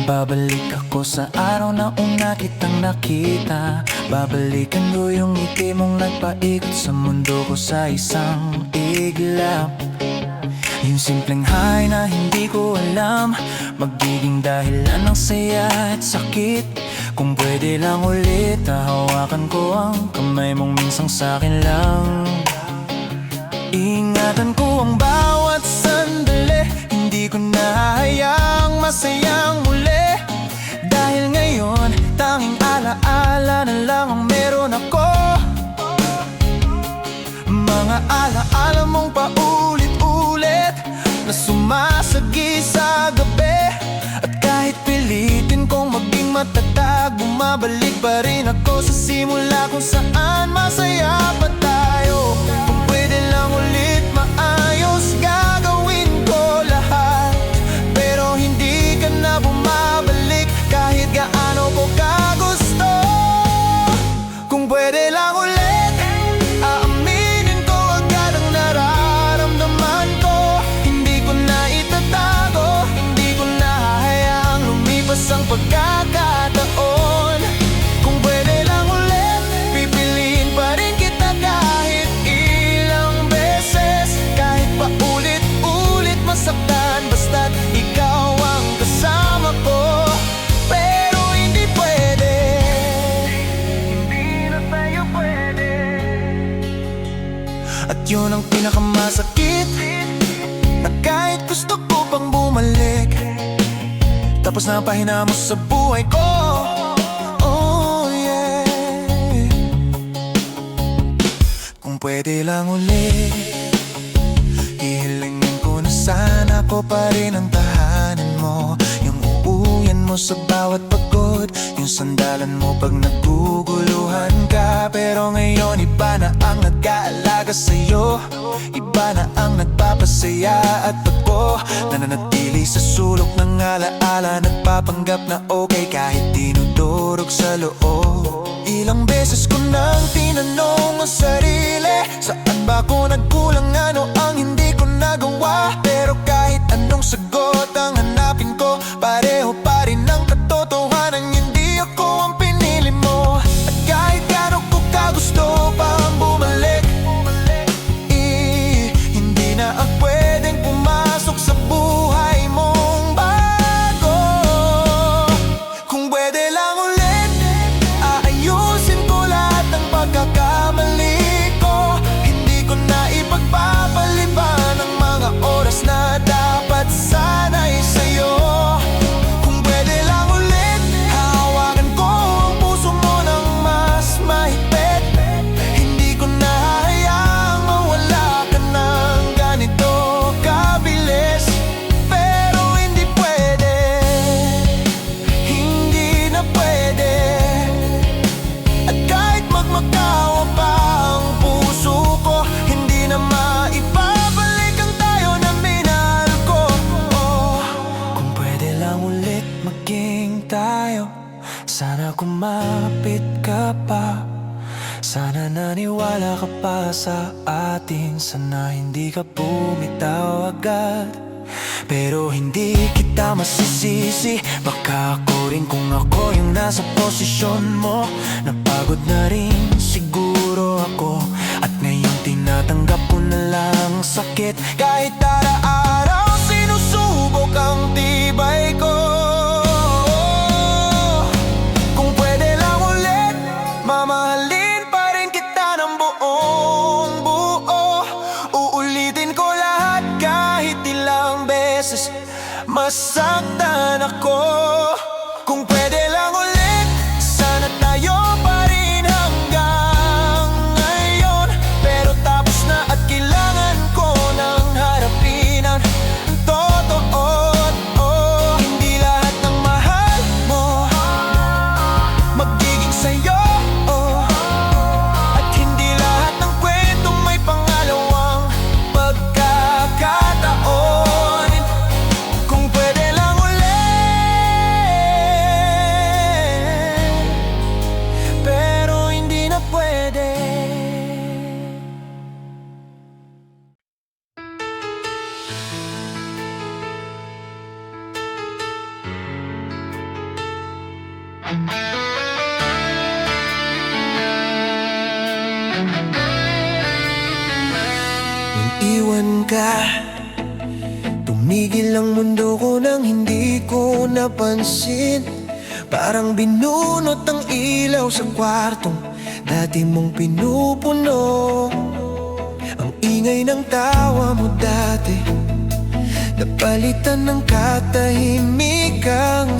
babalik ako sa araw na una kitang nakita. Babalikan ko yung ngiti mong nagpaikot sa mundo ko sa isang iglap. Yung simpleng hi na hindi ko alam, magiging dahilan ng saya at sakit. Kung pwede lang ulit, hahawakan ko ang kamay mong minsang sa'kin lang. Ingatan ko ang bawat sandali, hindi ko nahahayaang masayang muli. Dahil ngayon, tanging alaala na lang ang meron ako. Mga alaala mong paulit-ulit na sumasagi sa gabi. At kahit pilitin kong maging matatag, bumabalik pa rin ako sa simula kung saan masaya pa tayo. Kung pwede lang ulit maayos, gagawin ko lahat. Pero hindi ka na bumabalik kahit gaano ko kagusto. Kung pwede lang ulit, aaminin ko agad ang nararamdaman ko. Hindi ko na itatago, hindi ko na hahayaang lumipas ang pagkakataon. Kung pwede lang ulit, pipiliin pa rin kita kahit ilang beses. Kahit pa ulit-ulit masaktan, basta't ikaw ang kasama ko. Pero hindi pwede, hindi na tayo pwede. At yun ang pinakamasakit, na kahit gusto ko pang bumalik, tapos na pahina mo sa buhay ko. Oh yeah. Kung pwede lang ulit, ihilingin ko na sana ko pa rin ang tahanan mo. Yung uuyan mo sa bawat pagod, yung sandalan mo pag naguguluhan ka. Pero ngayon iba na ang nag-aalaga sa'yo, iba na ang nagpapasaya at pagpo, nananatili sa sulok ng alaala, nagpapanggap na okay kahit dinudurog sa loob. Ilang beses ko nang tinanong ang sarili, saan ba ko nagkulang, ano ang hindi ko nagawa? Pero kahit anong sagot ang hanapin ko, pareho pa rin ang katotohanan, hindi ako ang pinili mo. At kahit gano'n ko kagusto pa ang bumalik, hindi na ang pwedeng pumasok sa buhay mong bago. Kung pwede lang ulit, aayusin ko lahat ng pagkakamali ko. Hindi ko na ipagpapaliban ang mga oras na dapat sana'y sa'yo. Kung pwede lang ulit, hahawakan ko ang puso mo ng mas mahigpit. Hindi ko na hahayaang mawala ka ng ganito kabilis. Pero hindi pwede, hindi na pwede. At kahit magmakawa pa ang puso ko, hindi na maibabalik ang tayo na minahal ko. Oh, kung pwede lang ulit maging tayo, sana kumapit ka pa. Sana naniwala ka pa sa atin, sana hindi ka bumitaw agad. Pero hindi kita masisisi, baka ako rin kung ako yung nasa posisyon mo. Napagod na rin siguro ako, at ngayon tinatanggap ko na lang sakit. Kahit araw-araw sinusubok ang tibay ko. Kung pwede lang ulit, mamahalin pa rin kita ng buong buo. masaktan ako. Kung pwede lang ulit, sana tayo pa rin hanggang ngayon. Pero tapos na at kailangan ko nang harapin ang totoo. Hindi lahat ng mahal mo magiging sa'yo, at hindi lahat ng kwentong may pangalawang pagkakataon. Kung pwede lang ulit, pero hindi na pwede. Nung iwan ka, tumigil ang mundo ko nang hindi ko napansin. Parang binunot ang ilaw sa kwartong dati mong pinupuno. Ang ingay ng tawa mo dati napalitan ng katahimikang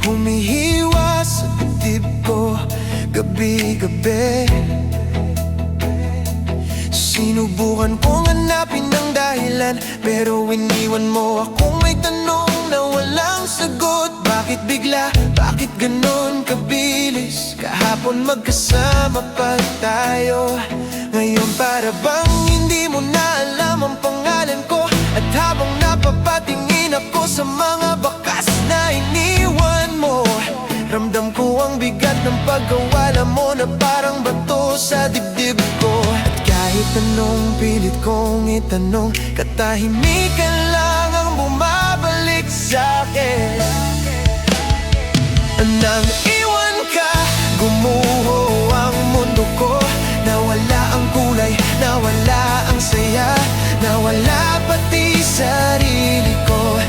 humihiwa sa dibdib ko gabi-gabi. Sinubukan kong hanapin ng dahilan, pero iniwan mo akong may tanong na walang sagot. Bakit bigla? Bakit ganon kabilis? Kahapon magkasama pa tayo, ngayon para bang hindi mo na alam ang pangalan ko. At habang napapatingin ako sa mga bakas na iniwan mo, ramdam ko ang bigat ng pagkawala mo na parang bato sa dibdib ko. At kahit anong pilit kong itanong, katahimikan lang ang bumabalik sa'kin. Nang iwan ka, gumuho ang mundo ko. Nawala ang kulay, nawala ang saya, nawala pati sarili ko.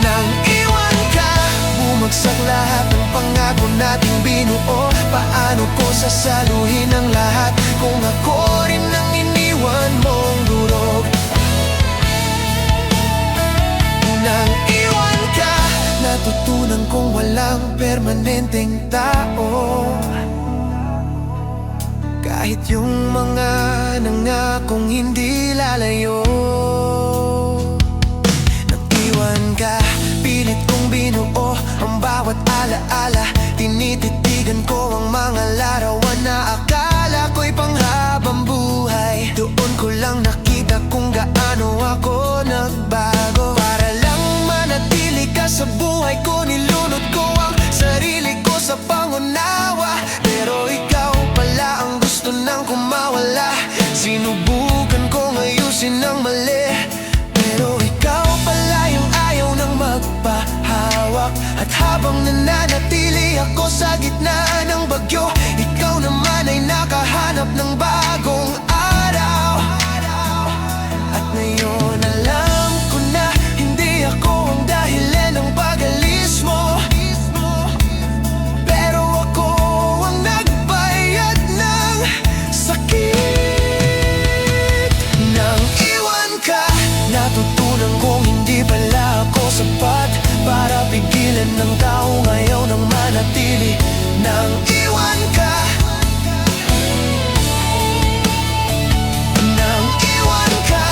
Nang iwan ka, bumagsak lahat ng pangako nating binuo. Paano ko sasaluhin ang lahat kung ako rin ang iniwan mong durog? Nang iwan ka, natutunan kong walang permanenteng tao. Kahit yung mga nangakong hindi lalayo. Nag-iwan ka, pilit kong binuo ang bawat alaala. Tinititigan ko ang mga larawan na akala ko'y panghabang buhay. Doon ko lang nakita kung gaano ako nagbago. Para lang manatili ka sa buhay ko, nilunod ko ang sarili ko sa pangunawa. Pero ikaw pala ang gusto nang kumawala. Sinubukan kong ayusin ang mali, pero ikaw pala yung ayaw nang magpahawak. At habang nananatili ako sa gitna ng bagyo, ikaw naman ay nakahanap ng bagong araw. At ngayon alam ko na hindi ako ang dahilan ng pag-alis mo, pero ako ang nagbayad ng sakit. Nang iwan ka, natutunan kong hindi pala ako sapat para pigilan ng tao ngayon ang manatili. Nang iwan ka, nang iwan ka,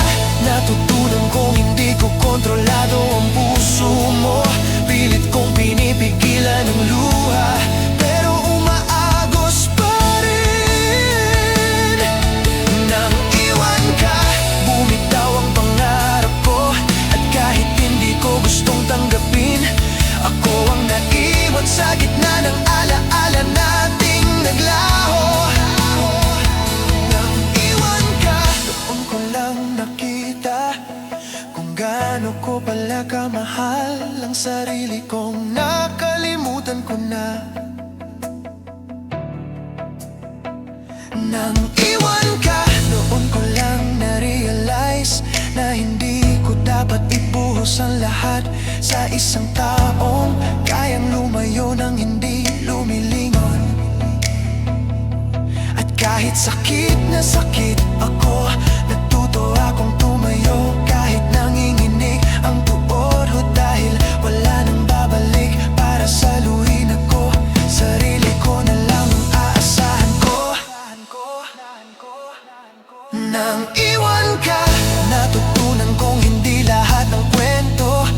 natutunan kong hindi ko kontrolado ang puso mo. Pilit kong pinipigilan ang luha, pero umaagos pa rin. Nang iwan ka, bumitaw ang pangarap ko. At kahit hindi ko gustong tanggapin, ako ang naiwan sa gitna ng alaala nating naglaho. Nang iwan ka, doon ko lang nakita kung gaano ko pala kamahal ang sarili kong nakalimutan ko na. Nang iwan ka, noon ko lang na-realize na hindi ko dapat ibuhos ang lahat sa isang taong kayang lumayo nang hindi lumilingon. At kahit sakit na sakit ako, natuto akong tumayo kahit nanginginig. nang iwan ka. Natutunan kong hindi lahat ng kwento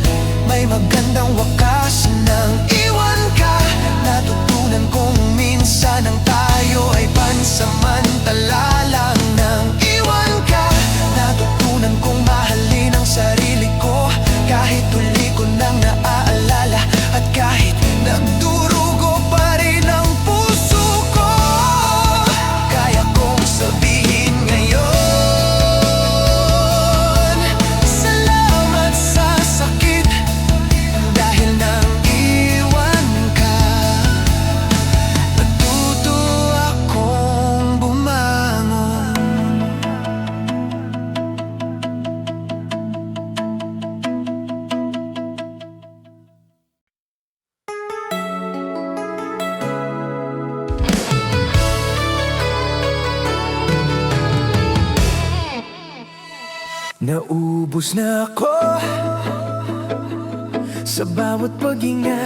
may magandang wakas nang iwan ka. Natutunan kong minsan ang tayo ay pansamantala lang nang iwan ka. Natutunan kong mahalin ang sarili ko kahit huli ko nang naaalala at kahit nagdurugo pa rin ang puso ko. Kaya kong sabihin ngayon, salamat sa sakit dahil nang iwan ka. Natuto akong bumangon. Naubos na ako sa bawat paghinga,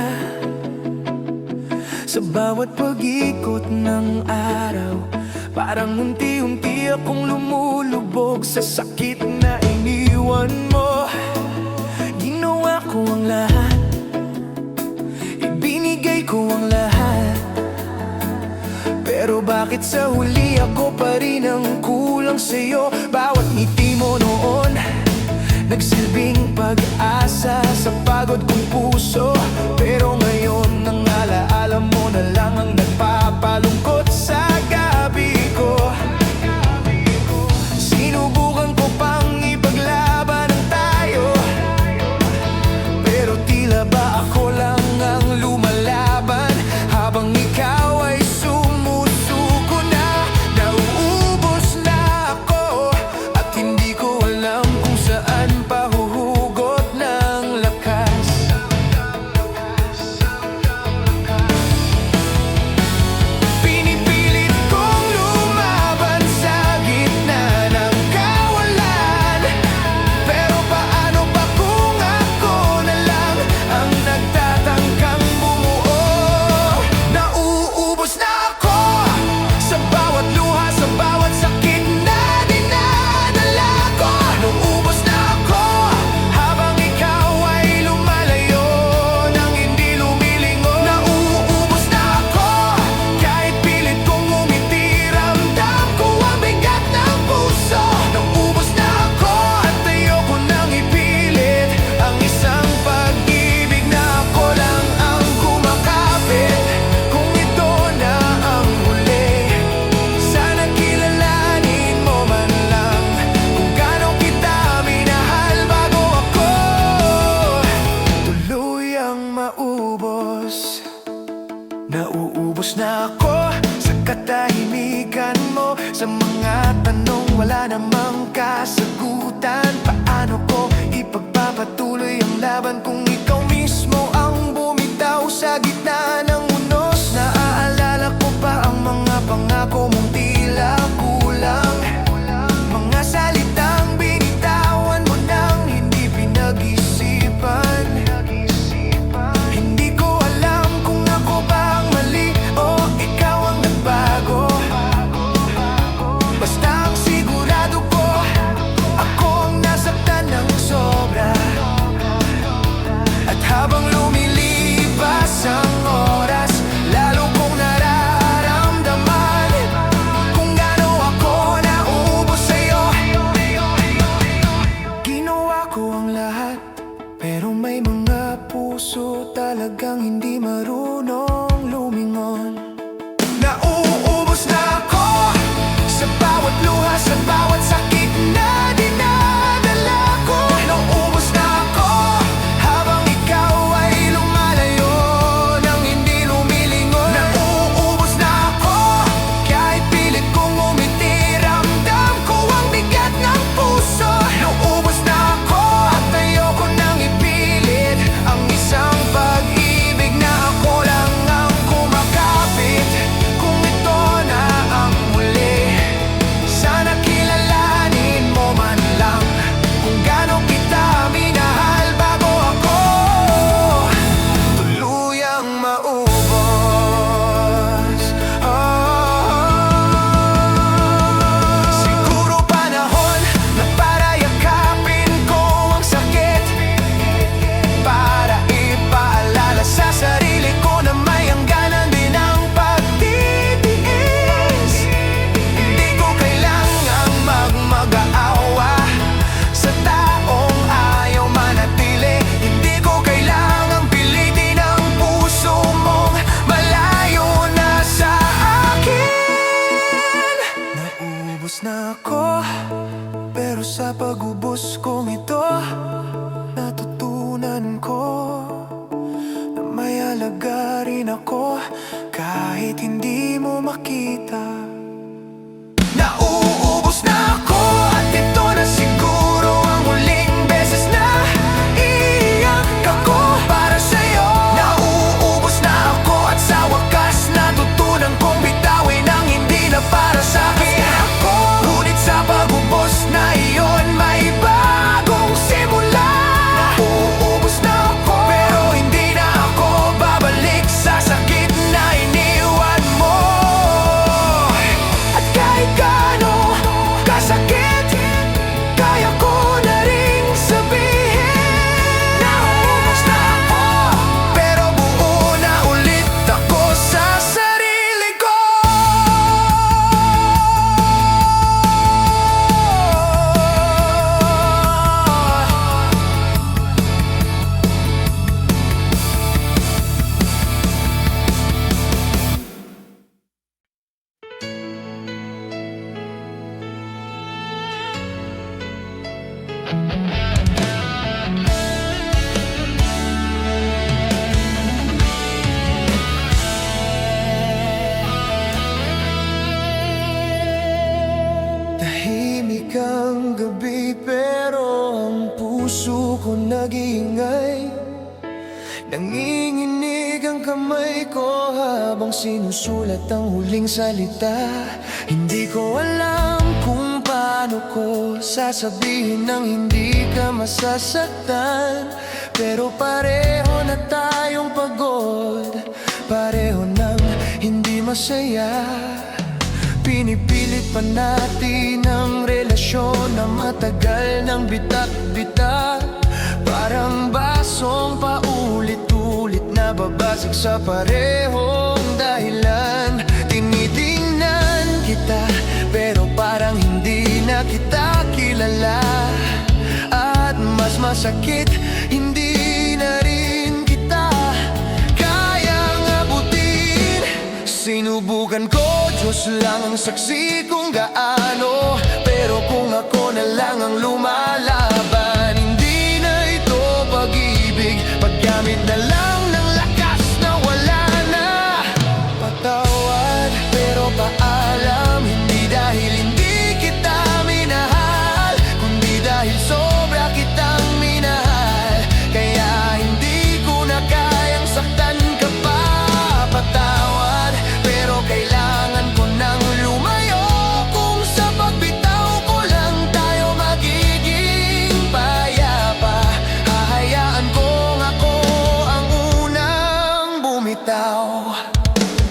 sa bawat pag-ikot ng araw. Parang unti-unti akong lumulubog sa sakit na iniwan mo. Ginawa ko ang lahat, ibinigay ko ang lahat, pero bakit sa huli ako pa rin ang kulang sa'yo? Bawat ngiti mo noon nagsilbing pag-asa sa pagod kong puso, pero ngayon ang alaala mo na lang ang nagpapalungkot sa gabi ko. Sinubukan ko pang ipaglaban ang tayo, pero tila ba ako lang ang lumalaban habang ikaw ay sumusuko na. Nauubos na ako at hindi ko alam kung saan pahuhugot ng lakas. Pinipilit kong lumaban sa gitna ng kawalan, pero paano pa kung ako na lang ang nagtatangkang bumuo? Nauubos na ako sa bawat luha, sa bawat sakit na dinadala ko. Nauubos na ako habang ikaw ay lumalayo nang hindi lumilingon. Nauubos na ako kahit pilit kong umiti, ramdam ko ang bigat ng puso. Nauubos na ako at ayoko nang ipilit ang isang pag-ibig na ako lang ang kumakapit. Kung ito na ang huli, sana kilalanin mo man lang kung gaano kita minahal bago ako tuluyang maubos. Nauubos na ako sa katahimikan mo, sa mga tanong wala namang kasagutan. Paano ko ipagpapatuloy ang laban kung ikaw mismo ang bumitaw sa gitna ng unos? Naaalala ko pa ang mga pangako mong tila kulang, mga salitang binitawan mo nang hindi pinag-isipan. Hindi ko alam kung ako ba ang mali o ikaw ang nagbago. Basta ang sigurado ko, ako ang nasaktan ng sobra. At habang lumilipas ang oras, Ubus na ako, pero sa pag-ubos kong ito, natutunan ko na may halaga rin ako kahit hindi mo makita. Nauubos na ako at ito na siguro ang huling beses na iiyak ako para sa'yo. Nauubos na ako at sa wakas natutunan kong bitawin ang hindi na para sa'kin. Ngunit sa pag-ubos na iyon may bagong simula. Nauubos na ako pero hindi na ako babalik sa sakit na iniwan mo. At kahit gaano kasakit, kaya ko na ring sabihin. Nauubos na ako pero buo na ulit ako sa sarili ko. Tahimik ang gabi pero ang puso ko nag-iingay. Nanginginig ang kamay ko habang sinusulat ang huling salita. Hindi ko alam kung paano ko sasabihin nang hindi ka masasaktan. Pero pareho na tayong pagod, pareho nang hindi masaya. Pinipilit pa natin ang relasyon na matagal nang bitak-bitak. Parang basong paulit-ulit na babasag sa parehong dahilan. Tinitingnan kita pero parang hindi na kita kilala. At mas masakit, hindi na rin kita kayang abutin. Sinubukan ko, Diyos lang ang saksi kung gaano. Pero kung ako na lang ang lumalaban, hindi na ito pag-ibig, paggamit na lang ng lakas na wala na. Patawad pero paalam, hindi dahil hindi kita minahal, kundi dahil sobra kitang minahal. Kaya hindi ko na kayang saktan ka pa. Patawad pero kailangan ko nang lumayo. Kung sa pagbitaw ko lang tayo magiging payapa, hahayaan kong ako ang unang bumitaw.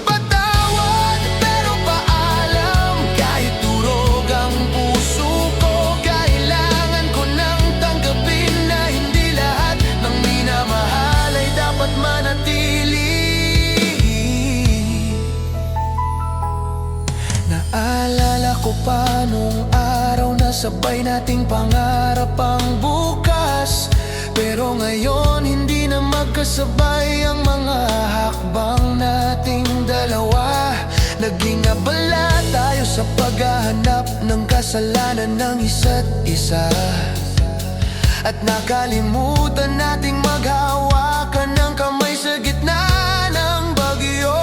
Patawad pero paalam, kahit durog ang puso ko, kailangan ko nang tanggapin na hindi lahat ng minamahal ay dapat manatili. Naalala ko pa nung araw na sabay nating pangarap ang bukas. Pero ngayon hindi na magkasabay ang mga hakbang nating dalawa. Naging abala tayo sa paghahanap ng kasalanan ng isa't isa. At nakalimutan nating maghawakan ng kamay sa gitna ng bagyo.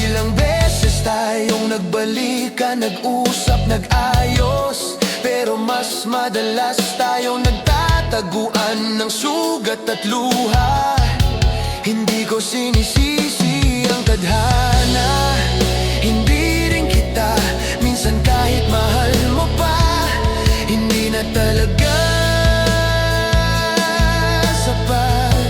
Ilang beses tayong nagbalikan, nag-usap, nag-ayos, pero mas madalas tayong nagtataguan ng sugat at luha. Hindi ko sinisisi ang tadhana, hindi rin kita minsan kahit mahal mo pa. Hindi na talaga sapat.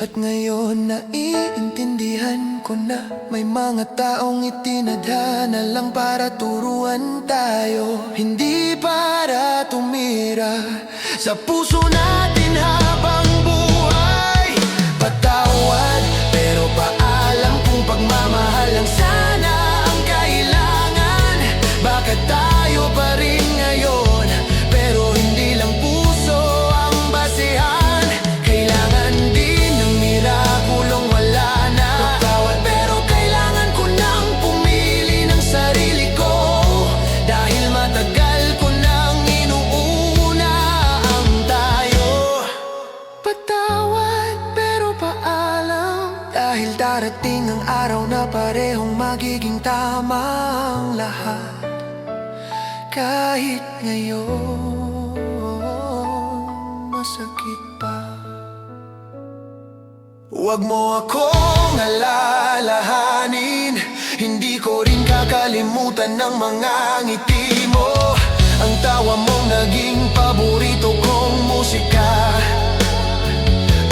At ngayon naiintindihan ko na may mga taong itinadhana lang para turuan tayo, hindi para tumira sa puso natin habang buhay. Patawad pero paalam, kung pagmamahal lang sana ang kailangan. Bakit tayo pa rin ngayon, pero hindi lang puso ang basihan. Kailangan din ng mirakulong wala na. Patawad pero kailangan ko nang pumili ng sarili ng araw na parehong magiging tama ang lahat. Kahit ngayon masakit pa. Huwag mo akong alalahanin, hindi ko rin kakalimutan ng mga ngiti mo. Ang tawa mong naging paborito kong musika,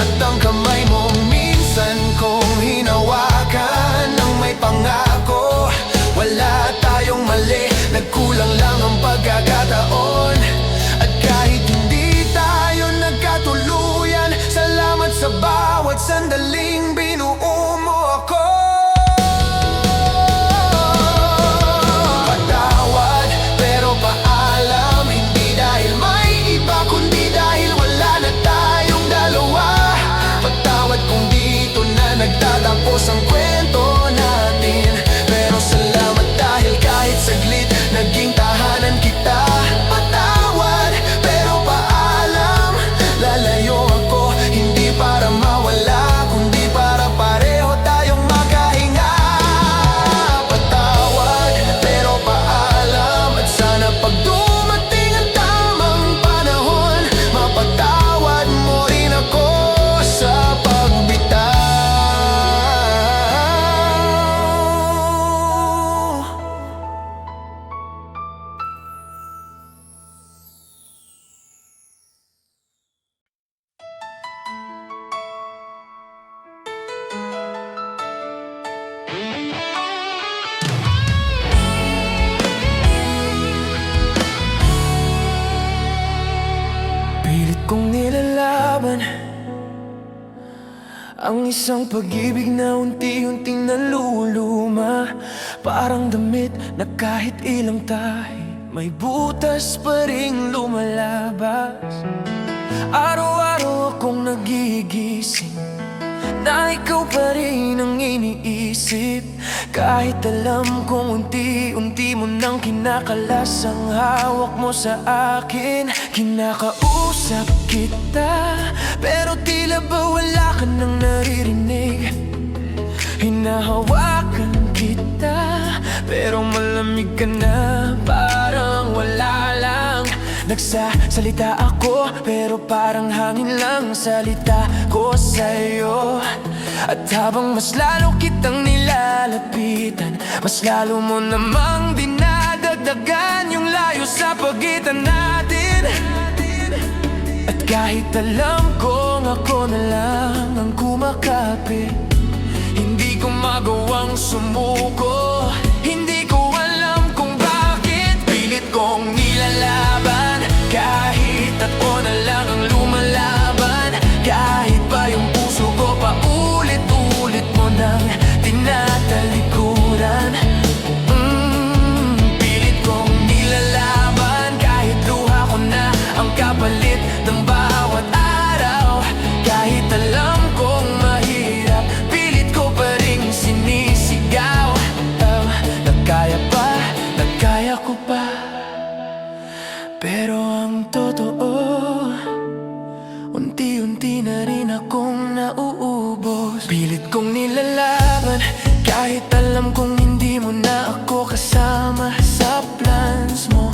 at ang kamay mo minsan kong hinawakan nang may pangako. Wala tayong mali, nagkulang lang ang pagkakataon. At kahit hindi tayo nagkatuluyan, salamat sa bawat sandaling binuo mo ako. Patawad pero paalam, hindi dahil may iba kundi dahil wala na tayong dalawa. Patawad kung dito na nagtatapos ang kwento natin, pero salamat dahil kahit saglit naging tahanan kita. Patawad pero paalam, lalayo ako, hindi para mawala, kundi para pareho tayong makahinga. Patawad pero paalam, at sana pag dumating ang tamang panahon, mapatawad mo rin ako sa pagbitaw. Pilit kong nilalaban ang isang pag-ibig na unti-unting naluluma. Parang damit na kahit ilang tahi, may butas pa ring lumalabas. Araw-araw akong nagigising na ikaw pa rin ang iniisip, kahit alam kong unti-unti mo nang kinakalas ang hawak mo sa akin. Kinakausap kita, pero tila ba wala ka nang naririnig. Hinahawakan kita, pero malamig ka na, parang wala lang. Nagsasalita ako, pero parang hangin lang salita ko sa'yo. At habang mas lalo kitang nilalapitan, mas lalo mo namang dinadagdagan yung layo sa pagitan natin. At kahit alam kong ako na lang ang kumakapit, hindi ko magawang sumuko. Hindi ko alam kung bakit pilit kong nilalaban, kahit ako na lang ang lumalaban. Kahit pa yung puso ko paulit-ulit mo nang tinatalikuran. Pilit kong nilalaban, kahit luha ko na ang kapalit ng bawat araw. Kahit alam kong mahirap, pilit ko pa ring sinisigaw. Nagkaya ko pa, pero ang totoo, unti-unti na rin akong nauubos. Pilit kong nilalaban, kahit alam kong hindi mo na ako kasama sa plans mo.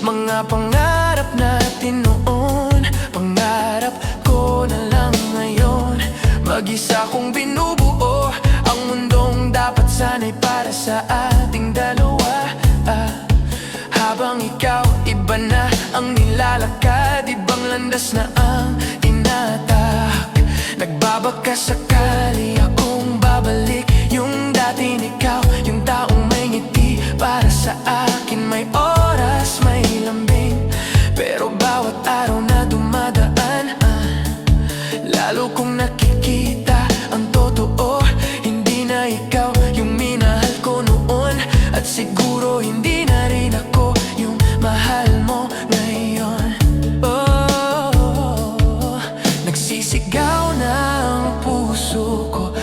Mga pangarap natin noon, pangarap ko na lang ngayon. Mag-isa kong binubuo ang mundong dapat sana'y para sa ating dalawa. Habang ikaw iba na ang nilalakad, ibang landas na ang tinatak. Nagbabaka sakali akong babalik yung dating ikaw, yung taong may ngiti para sa akin. May oras, may lambing, pero bawat araw na dumadaan, lalo kong nakikita ang totoo. Hindi na ikaw yung minahal ko noon, at siguro hindi na rin ako yung mahal mo ngayon. Nagsisigaw na ang puso ko,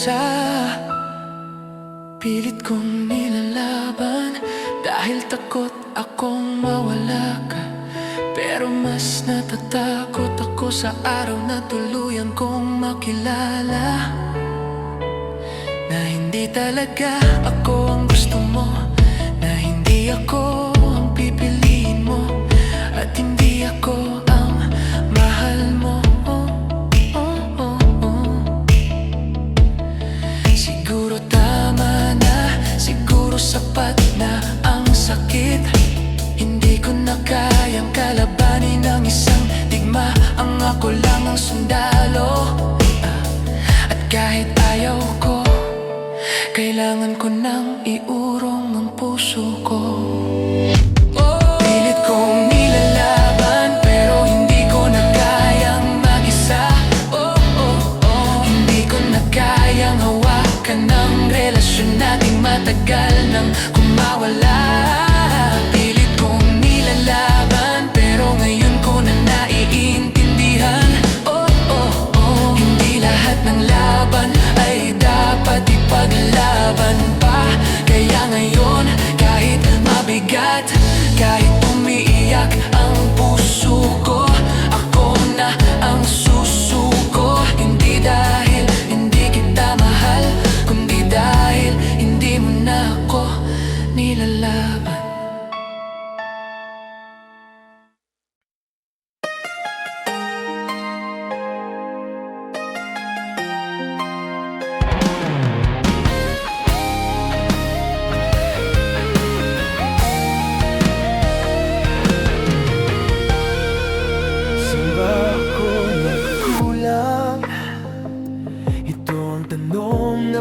mag-isa. Pilit kong nilalaban dahil takot akong mawala ka. Pero mas natatakot ako sa araw na tuluyan kong makilala na hindi talaga ako ang gusto mo, na hindi ako ang pipiliin mo, at hindi ako ang mahal mo. Siguro tama na, siguro sapat na ang sakit. Hindi ko na kayang kalabanin ng isang digma. Ang ako lang ang sundalo, at kahit ayaw ko, kailangan ko nang iurong ang puso ko. Pilit kong nilalaban pero hindi ko na kayang mag-isa. Hindi ko na kayang hawakan ng relasyon nating matagal nang kumawala. Pilit kong nilalaban pero ngayon ko na naiintindihan. Hindi lahat ng laban ay dapat ipaglaban pa. Kaya ngayon kahit mabigat, kahit umiiyak ang puso ko, ako na ang susuko. Hindi dahil hindi kita mahal, kundi dahil hindi mo na ako nilalaban.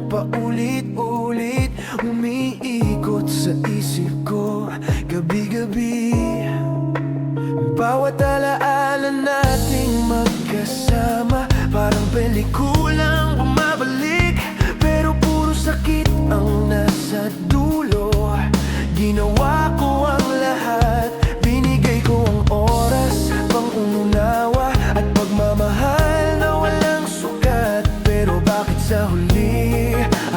Paulit-ulit umiikot sa isip ko gabi-gabi. Bawat alaala nating magkasama, parang pelikulang bumabalik. Pero puro sakit ang nasa dulo. Ginawa ko ang lahat, binigay ko ang oras, pang-unawa at pagmamahal na walang sukat. Pero bakit sa huli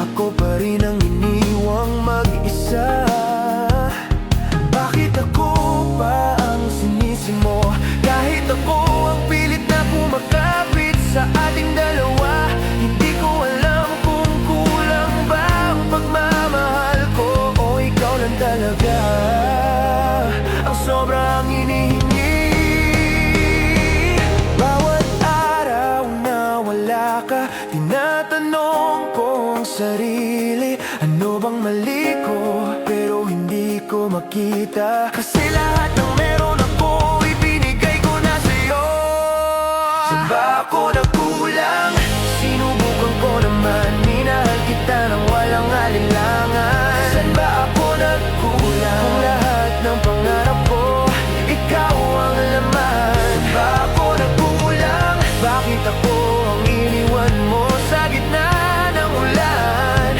ako pa rin ang iniwang mag-isa? Bakit ako pa ang sinisi mo? Kahit ako ang pilit na kumakapit sa ating dalawa, hindi ko alam kung kulang ba ang pagmamahal ko o ikaw lang talaga ang sobrang hinihingi. Bawat araw na wala ka, tinatanong ko ang sarili, ano bang mali ko? Pero hindi ko makita, kasi lahat ng meron ako ibinigay ko na sa'yo. Saan ba ako nagkulang? Sinubukan ko naman, minahal kita nang walang alinlangan. Saan ba ako nagkulang? Kung lahat ng pangarap ko, ikaw ang laman. Saan ba ako nagkulang? Bakit ako ang iniwan mo sa gitna ng ulan?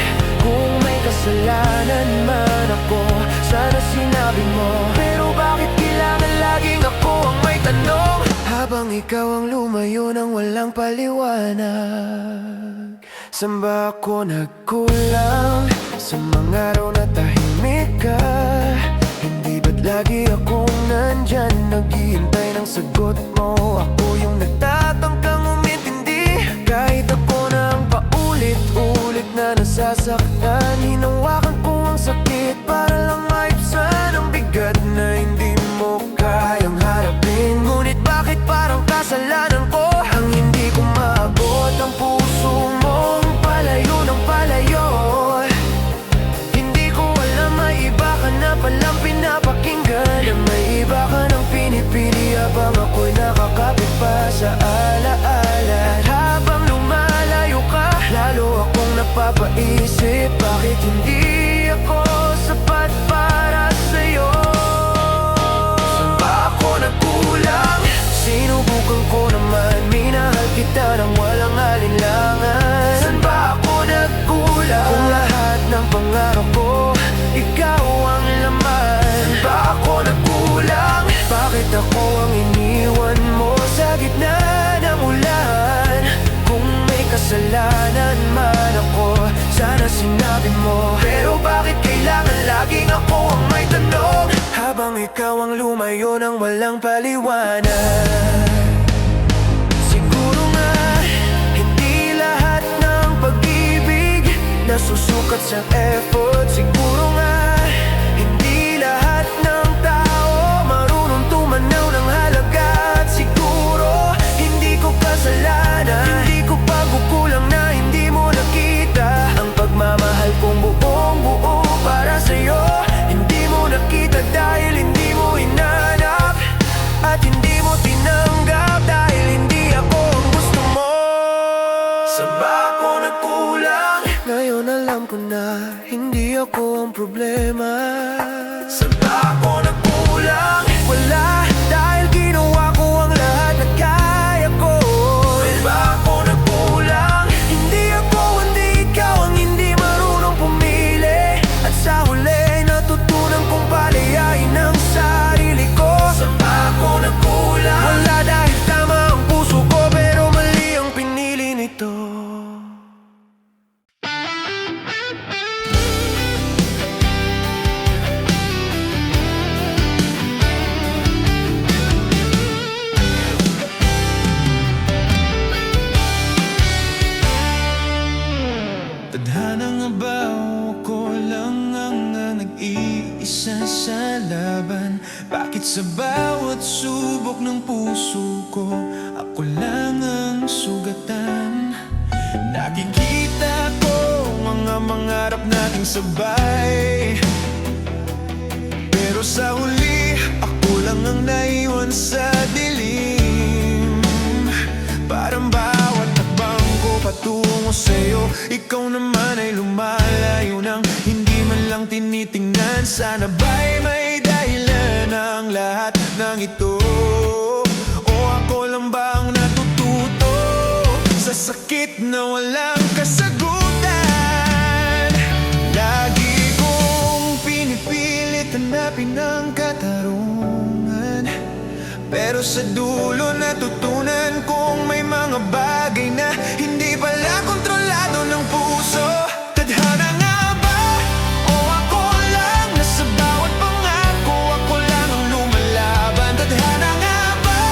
Kung may kasalanan man ako, sana sinabi mo. Pero bakit kailangan laging ako ang may tanong, habang ikaw ang lumayo nang walang paliwanag? Saan ba ako nagkulang sa mga araw na tahimik ka? Hindi ba't lagi akong nandyan, naghihintay ng sagot mo? Ako yung nagtatangkang umintindi, kahit ako na ang paulit-ulit na nasasaktan. Hinawakan ko ang sakit para lang maibsan ang bigat na hindi mo kayang harapin. Ngunit bakit parang kasalanan ko ang hindi ko maabot ang puso mong palayo ng palayo? Hindi ko alam, may iba ka na palang pinapakinggan, na may iba ka nang pinipili habang ako'y nakakapit pa sa alaala. At habang lumalayo ka, lalo akong napapaisip, bakit hindi ako sapat para sa'yo? Saan ba ako nagkulang? Sinubukan ko naman, minahal kita nang walang alinlangan. Saan ba ako nagkulang? Kung lahat ng pangarap ko, ikaw ang laman. Saan ba ako nagkulang? Bakit ako ang iniwan mo sa gitna ng ulan? Kung may kasalanan man ako, ikaw ang lumayo nang walang paliwanag. Siguro nga, hindi lahat ng pag-ibig nasusukat sa effort. Siguro nga, hindi lahat ng tao marunong tumanaw ng halaga. At siguro, hindi ko kasalanan, hindi ko pagkukulang na hindi mo nakita ang pagmamahal kong buong buo para sa'yo. Hindi mo nakita dahil hindi mo hinanap, at hindi mo tinanggap dahil hindi ako ang gusto mo. Sa ba ako nagkulang? Ngayon alam ko na hindi ako ang problema. Sa ba ako nagkulang? Wala, dahil ginawa ko ang lahat na kaya ko. Sa ba ako nagkulang? Hindi ako, hindi ikaw ang hindi marunong pumili. At sa huli, natutunan kong palayain ang sarili ko. Sa ba ako nagkulang? Wala, dahil tama ang puso ko pero mali ang pinili nito. Tadhana nga ba o ako lang ang nag-iisa sa laban? Bakit sa bawat subok ng puso ko ako lang ang sugatan? Nakikita ko mga mangarap nating sabay, pero sa huli ako lang ang naiwan sa dilim. Parang bawat takbang ko patungo sa'yo, ikaw naman ay lumalayo nang hindi man lang tinitingnan. Sana ba'y may dahilan ang lahat ng ito? O ako lang ba ang natututo sa sakit na walang kasagutan? Lagi kong pinipilit hanapin ang katarungan, pero sa dulo natutunan kong may mga bagay na hindi pala kontrolado ng puso. Tadhana nga ba o ako lang na sa bawat pangako ako lang ang lumalaban? Tadhana nga ba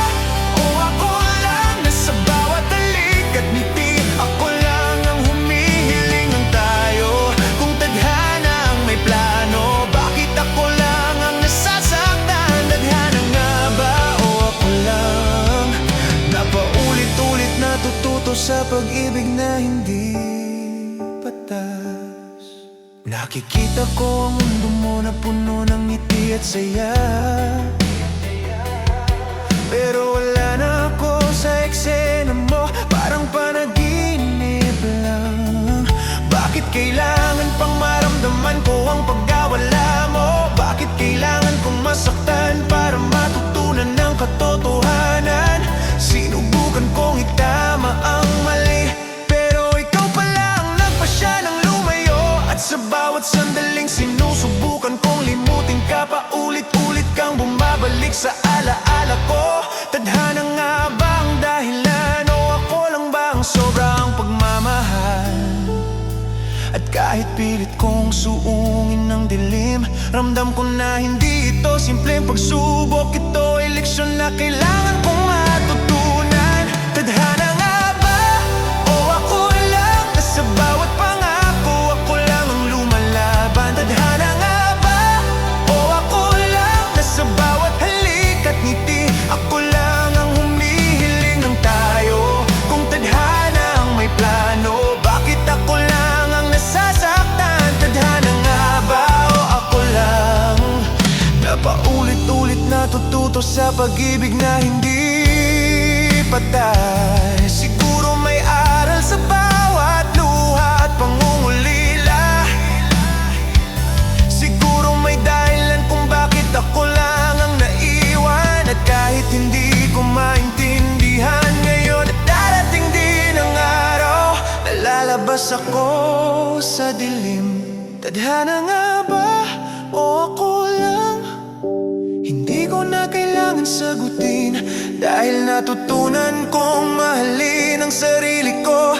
o ako lang na sa bawat halik at ngiti ako lang ang humihiling ng tayo? Kung tadhana ang may plano, bakit ako lang ang nasasaktan? Tadhana nga ba o ako lang na paulit-ulit natututo sa pag-ibig na hindi patas? Nakikita ko ang mundo mo na puno ng ngiti at saya, pero wala na ako sa eksena mo, parang panaginip lang. Bakit kailangan pang maramdaman ko ang pagkawala mo? Bakit kailangan kong masaktan para matutunan ng katotohanan? Sinubukan kong itama ang mali, pero ikaw pala ang nagpasya ng lumayo. At sa bawat sandaling sinusubukan kong limutin ka, paulit-ulit kang bumabalik sa alaala ko. Tadhana nga ba ang dahilan o ako lang ba ang sobrang pagmamahal? At kahit pilit kong suungin ng dilim, ramdam ko na hindi ito simpleng pagsubok. Ito ay leksyon na kailangan kong matutunan. Tadhana nga ba o ako lang na sa bawat pangako ako lang ang lumalaban? Tadhana nga ba o ako lang na sa bawat halik at ngiti ako lang ang humihiling ng tayo? Kung tadhana ang may plano, bakit ako lang ang nasasaktan? Tadhana nga ba o ako lang na paulit-ulit natututo sa pag-ibig na hindi patay? Siguro may aral sa bawat luha at pangungulila. Siguro may dahilan kung bakit ako lang ang naiwan. At kahit hindi ko maintindihan ngayon, at darating din ang araw na lalabas ako sa dilim. Tadhana nga ba o ako lang? Hindi ko na kailangan sagutin, dahil natutunan kong mahalin ang sarili ko.